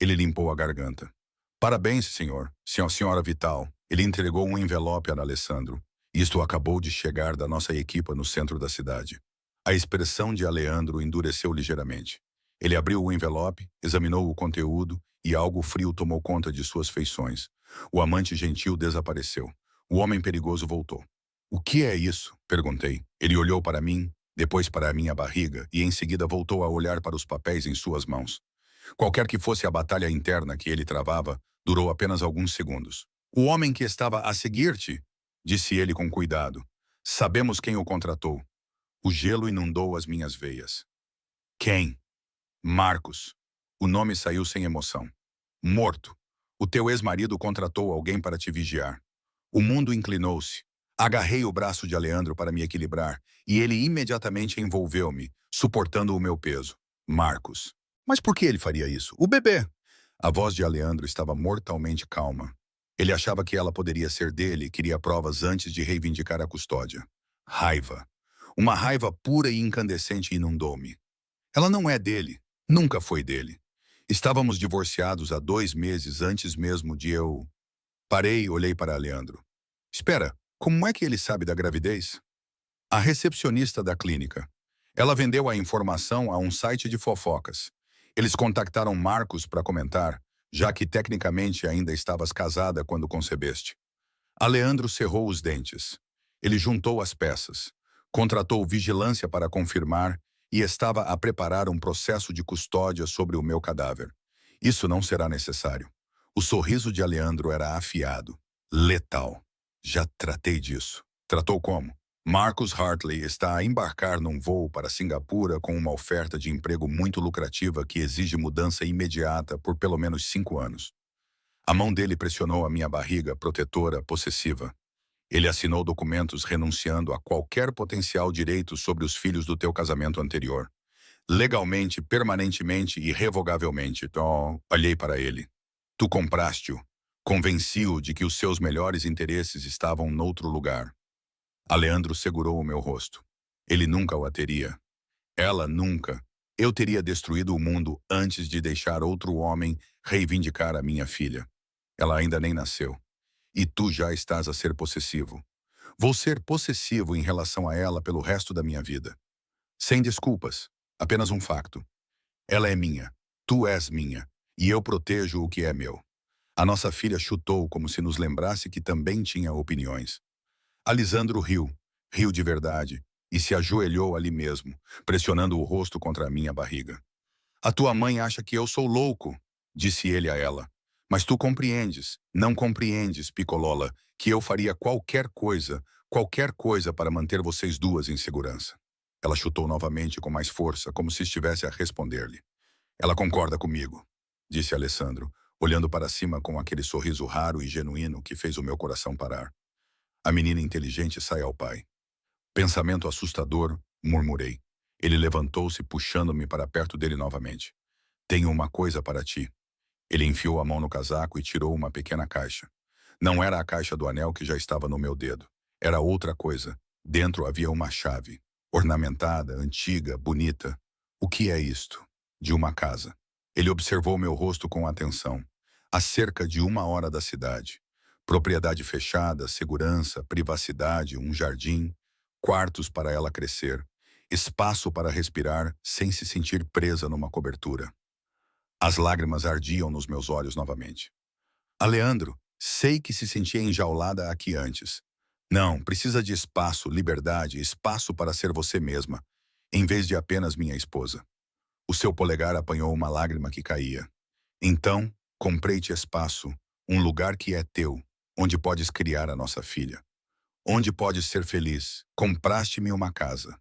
Ele limpou a garganta. Parabéns, senhor, senhora Vital. Ele entregou um envelope a Alessandro. Isto acabou de chegar da nossa equipa no centro da cidade. A expressão de Aleandro endureceu ligeiramente. Ele abriu o envelope, examinou o conteúdo e algo frio tomou conta de suas feições. O amante gentil desapareceu. O homem perigoso voltou. O que é isso? Perguntei. Ele olhou para mim, depois para a minha barriga e em seguida voltou a olhar para os papéis em suas mãos. Qualquer que fosse a batalha interna que ele travava, durou apenas alguns segundos. O homem que estava a seguir-te, disse ele com cuidado. Sabemos quem o contratou. O gelo inundou as minhas veias. Quem? Marcos. O nome saiu sem emoção. Morto. O teu ex-marido contratou alguém para te vigiar. O mundo inclinou-se. Agarrei o braço de Aleandro para me equilibrar e ele imediatamente envolveu-me, suportando o meu peso. Marcos. Mas por que ele faria isso? O bebê. A voz de Aleandro estava mortalmente calma. Ele achava que ela poderia ser dele e queria provas antes de reivindicar a custódia. Raiva. Uma raiva pura e incandescente inundou-me. Ela não é dele. Nunca foi dele. Estávamos divorciados há 2 meses antes mesmo de eu... Parei e olhei para Aleandro. Espera, como é que ele sabe da gravidez? A recepcionista da clínica. Ela vendeu a informação a um site de fofocas. Eles contactaram Marcos para comentar, já que tecnicamente ainda estavas casada quando concebeste. Aleandro cerrou os dentes. Ele juntou as peças. Contratou vigilância para confirmar e estava a preparar um processo de custódia sobre o meu cadáver. Isso não será necessário. O sorriso de Aleandro era afiado, letal. Já tratei disso. Tratou como? Marcus Hartley está a embarcar num voo para Singapura com uma oferta de emprego muito lucrativa que exige mudança imediata por pelo menos 5 anos. A mão dele pressionou a minha barriga, protetora, possessiva. Ele assinou documentos renunciando a qualquer potencial direito sobre os filhos do teu casamento anterior. Legalmente, permanentemente e irrevogavelmente. Então, olhei para ele. Tu compraste-o. Convenci-o de que os seus melhores interesses estavam noutro lugar. Aleandro segurou o meu rosto. Ele nunca o teria. Ela nunca. Eu teria destruído o mundo antes de deixar outro homem reivindicar a minha filha. Ela ainda nem nasceu. E tu já estás a ser possessivo. Vou ser possessivo em relação a ela pelo resto da minha vida. Sem desculpas. Apenas um facto. Ela é minha. Tu és minha. E eu protejo o que é meu. A nossa filha chutou como se nos lembrasse que também tinha opiniões. Alisandro riu. Riu de verdade. E se ajoelhou ali mesmo, pressionando o rosto contra a minha barriga. A tua mãe acha que eu sou louco, disse ele a ela. Mas tu compreendes, não compreendes, Picolola, que eu faria qualquer coisa para manter vocês duas em segurança. Ela chutou novamente com mais força, como se estivesse a responder-lhe. Ela concorda comigo, disse Alessandro, olhando para cima com aquele sorriso raro e genuíno que fez o meu coração parar. A menina inteligente sai ao pai. Pensamento assustador, murmurei. Ele levantou-se, puxando-me para perto dele novamente. Tenho uma coisa para ti. Ele enfiou a mão no casaco e tirou uma pequena caixa. Não era a caixa do anel que já estava no meu dedo. Era outra coisa. Dentro havia uma chave. Ornamentada, antiga, bonita. O que é isto? De uma casa. Ele observou meu rosto com atenção. A cerca de 1 hora da cidade. Propriedade fechada, segurança, privacidade, um jardim, quartos para ela crescer, espaço para respirar sem se sentir presa numa cobertura. As lágrimas ardiam nos meus olhos novamente. Aleandro, sei que se sentia enjaulada aqui antes. Não, precisa de espaço, liberdade, espaço para ser você mesma, em vez de apenas minha esposa. O seu polegar apanhou uma lágrima que caía. Então, comprei-te espaço, um lugar que é teu, onde podes criar a nossa filha. Onde podes ser feliz. Compraste-me uma casa.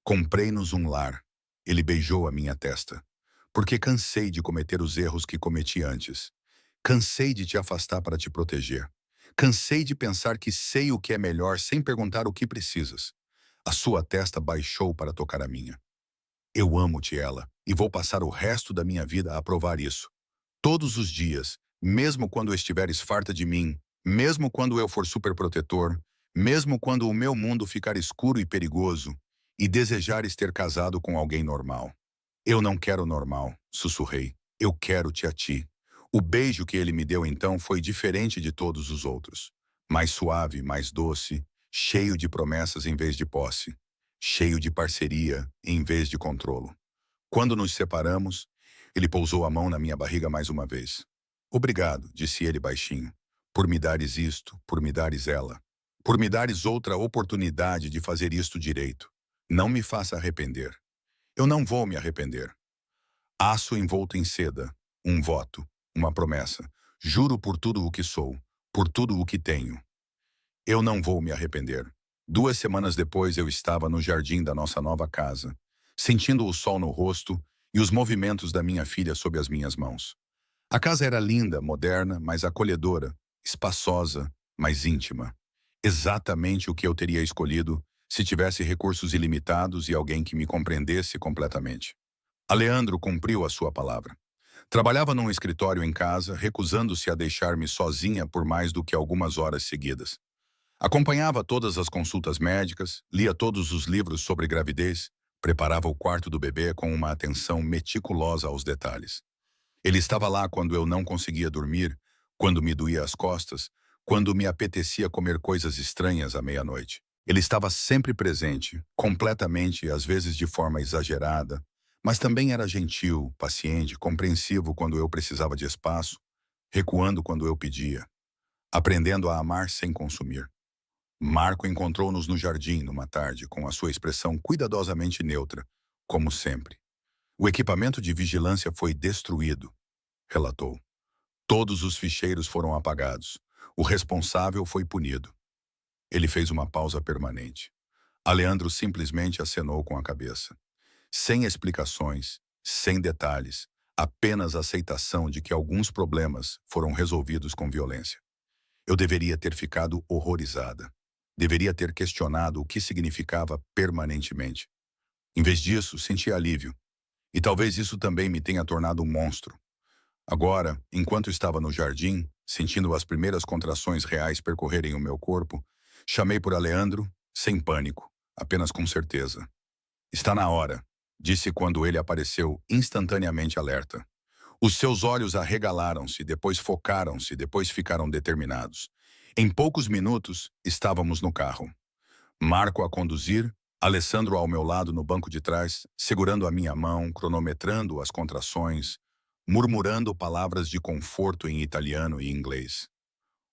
Comprei-nos um lar. Ele beijou a minha testa. Porque cansei de cometer os erros que cometi antes. Cansei de te afastar para te proteger. Cansei de pensar que sei o que é melhor sem perguntar o que precisas. A sua testa baixou para tocar a minha. Eu amo-te, ela, e vou passar o resto da minha vida a provar isso. Todos os dias, mesmo quando estiveres farta de mim, mesmo quando eu for superprotetor, mesmo quando o meu mundo ficar escuro e perigoso, e desejares ter casado com alguém normal. Eu não quero normal, sussurrei. Eu quero-te a ti. O beijo que ele me deu então foi diferente de todos os outros. Mais suave, mais doce, cheio de promessas em vez de posse. Cheio de parceria em vez de controlo. Quando nos separamos, ele pousou a mão na minha barriga mais uma vez. Obrigado, disse ele baixinho, por me dares isto, por me dares ela. Por me dares outra oportunidade de fazer isto direito. Não me faça arrepender. Eu não vou me arrepender. Aço envolto em seda, um voto, uma promessa. Juro por tudo o que sou, por tudo o que tenho. Eu não vou me arrepender. 2 semanas depois eu estava no jardim da nossa nova casa, sentindo o sol no rosto e os movimentos da minha filha sob as minhas mãos. A casa era linda, moderna, mas acolhedora, espaçosa, mas íntima. Exatamente o que eu teria escolhido se tivesse recursos ilimitados e alguém que me compreendesse completamente. Aleandro cumpriu a sua palavra. Trabalhava num escritório em casa, recusando-se a deixar-me sozinha por mais do que algumas horas seguidas. Acompanhava todas as consultas médicas, lia todos os livros sobre gravidez, preparava o quarto do bebê com uma atenção meticulosa aos detalhes. Ele estava lá quando eu não conseguia dormir, quando me doía as costas, quando me apetecia comer coisas estranhas à meia-noite. Ele estava sempre presente, completamente, às vezes de forma exagerada, mas também era gentil, paciente, compreensivo quando eu precisava de espaço, recuando quando eu pedia, aprendendo a amar sem consumir. Marco encontrou-nos no jardim numa tarde, com a sua expressão cuidadosamente neutra, como sempre. O equipamento de vigilância foi destruído, relatou. Todos os ficheiros foram apagados. O responsável foi punido. Ele fez uma pausa permanente. Aleandro simplesmente acenou com a cabeça. Sem explicações, sem detalhes, apenas aceitação de que alguns problemas foram resolvidos com violência. Eu deveria ter ficado horrorizada. Deveria ter questionado o que significava permanentemente. Em vez disso, senti alívio. E talvez isso também me tenha tornado um monstro. Agora, enquanto estava no jardim, sentindo as primeiras contrações reais percorrerem o meu corpo, chamei por Aleandro, sem pânico, apenas com certeza. Está na hora, disse quando ele apareceu instantaneamente alerta. Os seus olhos arregalaram-se, depois focaram-se, depois ficaram determinados. Em poucos minutos, estávamos no carro. Marco a conduzir, Alessandro ao meu lado no banco de trás, segurando a minha mão, cronometrando as contrações, murmurando palavras de conforto em italiano e inglês.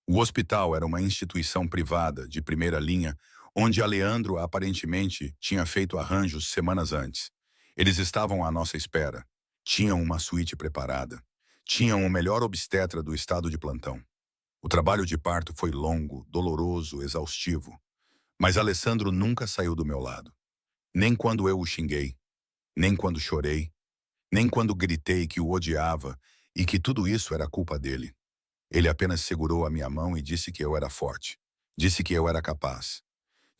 O hospital era uma instituição privada, de primeira linha, onde Aleandro aparentemente tinha feito arranjos semanas antes. Eles estavam à nossa espera. Tinham uma suíte preparada. Tinham o melhor obstetra do estado de plantão. O trabalho de parto foi longo, doloroso, exaustivo. Mas Alessandro nunca saiu do meu lado. Nem quando eu o xinguei, nem quando chorei, nem quando gritei que o odiava e que tudo isso era culpa dele. Ele apenas segurou a minha mão e disse que eu era forte. Disse que eu era capaz.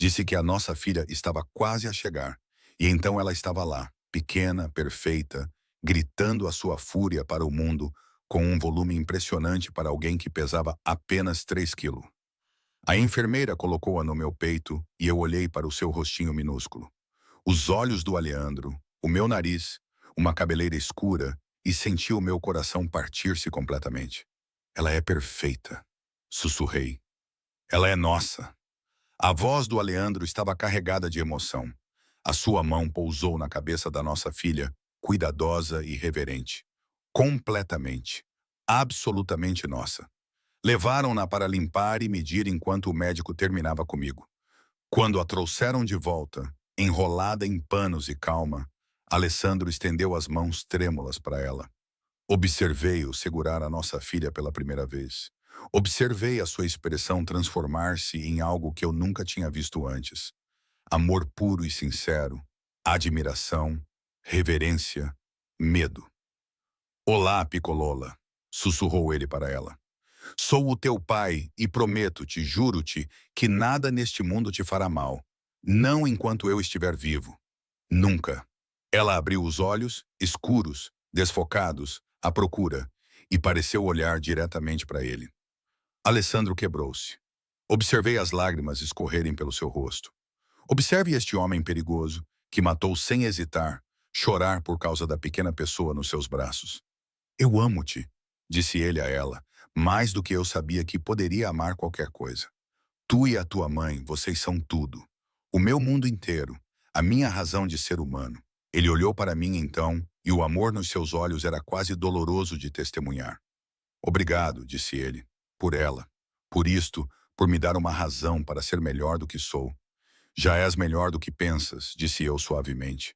Disse que a nossa filha estava quase a chegar. E então ela estava lá, pequena, perfeita, gritando a sua fúria para o mundo, com um volume impressionante para alguém que pesava apenas 3 quilos. A enfermeira colocou-a no meu peito e eu olhei para o seu rostinho minúsculo. Os olhos do Aleandro, o meu nariz, uma cabeleira escura e senti o meu coração partir-se completamente. Ela é perfeita, sussurrei. Ela é nossa. A voz do Aleandro estava carregada de emoção. A sua mão pousou na cabeça da nossa filha, cuidadosa e reverente. Completamente, absolutamente nossa. Levaram-na para limpar e medir enquanto o médico terminava comigo. Quando a trouxeram de volta, enrolada em panos e calma, Alessandro estendeu as mãos trêmulas para ela. Observei-o segurar a nossa filha pela primeira vez. Observei a sua expressão transformar-se em algo que eu nunca tinha visto antes. Amor puro e sincero, admiração, reverência, medo. Olá, Piccolola, sussurrou ele para ela. Sou o teu pai e prometo-te, juro-te, que nada neste mundo te fará mal. Não enquanto eu estiver vivo. Nunca. Ela abriu os olhos, escuros, desfocados, à procura, e pareceu olhar diretamente para ele. Alessandro quebrou-se. Observei as lágrimas escorrerem pelo seu rosto. Observe este homem perigoso, que matou sem hesitar, chorar por causa da pequena pessoa nos seus braços. Eu amo-te, disse ele a ela, mais do que eu sabia que poderia amar qualquer coisa. Tu e a tua mãe, vocês são tudo. O meu mundo inteiro, a minha razão de ser humano. Ele olhou para mim então, e o amor nos seus olhos era quase doloroso de testemunhar. Obrigado, disse ele, por ela, por isto, por me dar uma razão para ser melhor do que sou. Já és melhor do que pensas, disse eu suavemente.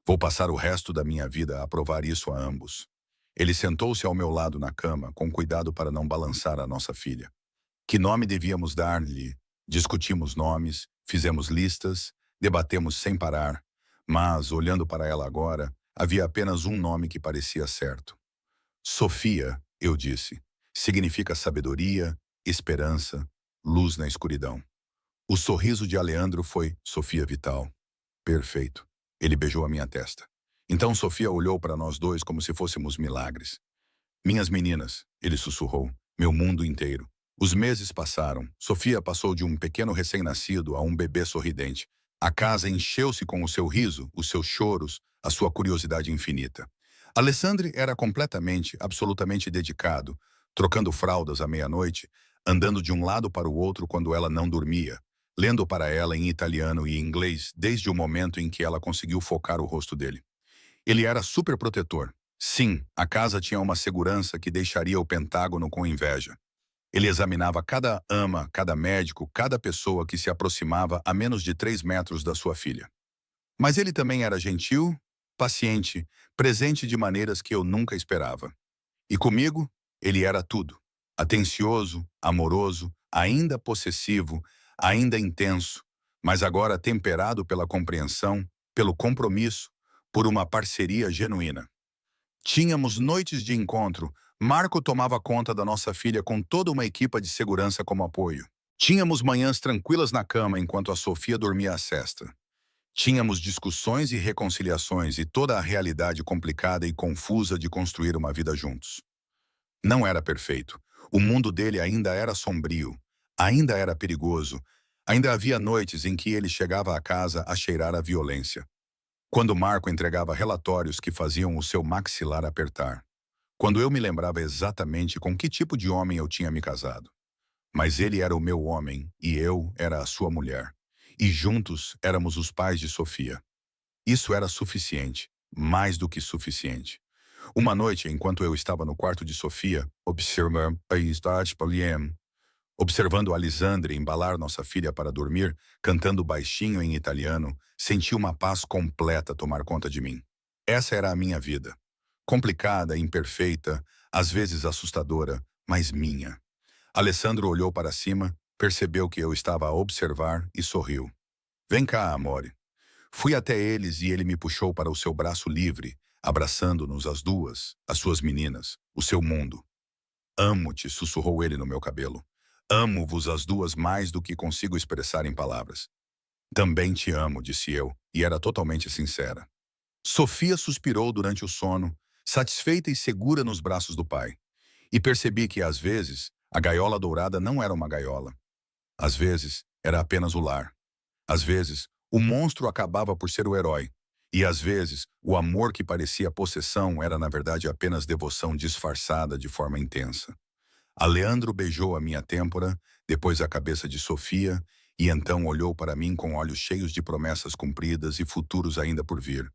Vou passar o resto da minha vida a provar isso a ambos. Ele sentou-se ao meu lado na cama, com cuidado para não balançar a nossa filha. Que nome devíamos dar-lhe? Discutimos nomes, fizemos listas, debatemos sem parar. Mas, olhando para ela agora, havia apenas um nome que parecia certo. Sofia, eu disse, significa sabedoria, esperança, luz na escuridão. O sorriso de Aleandro foi Sofia Vital. Perfeito. Ele beijou a minha testa. Então Sofia olhou para nós dois como se fôssemos milagres. Minhas meninas, ele sussurrou, meu mundo inteiro. Os meses passaram. Sofia passou de um pequeno recém-nascido a um bebê sorridente. A casa encheu-se com o seu riso, os seus choros, a sua curiosidade infinita. Alessandro era completamente, absolutamente dedicado, trocando fraldas à meia-noite, andando de um lado para o outro quando ela não dormia, lendo para ela em italiano e inglês desde o momento em que ela conseguiu focar o rosto dele. Ele era super protetor. Sim, a casa tinha uma segurança que deixaria o Pentágono com inveja. Ele examinava cada ama, cada médico, cada pessoa que se aproximava a menos de 3 metros da sua filha. Mas ele também era gentil, paciente, presente de maneiras que eu nunca esperava. E comigo, Ele era tudo. Atencioso, amoroso, ainda possessivo, ainda intenso, mas agora temperado pela compreensão, pelo compromisso, por uma parceria genuína. Tínhamos noites de encontro. Marco tomava conta da nossa filha com toda uma equipa de segurança como apoio. Tínhamos manhãs tranquilas na cama enquanto a Sofia dormia a sesta. Tínhamos discussões e reconciliações e toda a realidade complicada e confusa de construir uma vida juntos. Não era perfeito. O mundo dele ainda era sombrio, ainda era perigoso, ainda havia noites em que ele chegava à casa a cheirar a violência. Quando Marco entregava relatórios que faziam o seu maxilar apertar. Quando eu me lembrava exatamente com que tipo de homem eu tinha me casado. Mas ele era o meu homem e eu era a sua mulher. E juntos éramos os pais de Sofia. Isso era suficiente, mais do que suficiente. Uma noite, enquanto eu estava no quarto de Sofia, observando Alexandre embalar nossa filha para dormir, cantando baixinho em italiano, senti uma paz completa tomar conta de mim. Essa era a minha vida. Complicada, imperfeita, às vezes assustadora, mas minha. Alessandro olhou para cima, percebeu que eu estava a observar e sorriu. Vem cá, amore. Fui até eles e ele me puxou para o seu braço livre, abraçando-nos as duas, as suas meninas, o seu mundo. Amo-te, sussurrou ele no meu cabelo. Amo-vos as duas mais do que consigo expressar em palavras. Também te amo, disse eu, e era totalmente sincera. Sofia suspirou durante o sono, satisfeita e segura nos braços do pai. E percebi que, às vezes, a gaiola dourada não era uma gaiola. Às vezes, era apenas o lar. Às vezes, o monstro acabava por ser o herói. E, às vezes, o amor que parecia possessão era, na verdade, apenas devoção disfarçada de forma intensa. Aleandro beijou a minha têmpora, depois a cabeça de Sofia, e então olhou para mim com olhos cheios de promessas cumpridas e futuros ainda por vir.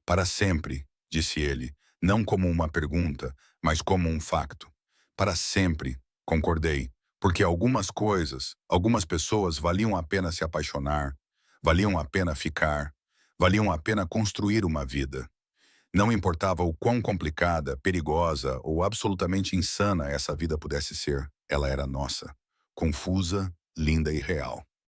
Para sempre, disse ele, não como uma pergunta, mas como um facto. Para sempre, concordei, porque algumas coisas, algumas pessoas valiam a pena se apaixonar, valiam a pena ficar, valiam a pena construir uma vida. Não importava o quão complicada, perigosa ou absolutamente insana essa vida pudesse ser, ela era nossa, confusa, linda e real.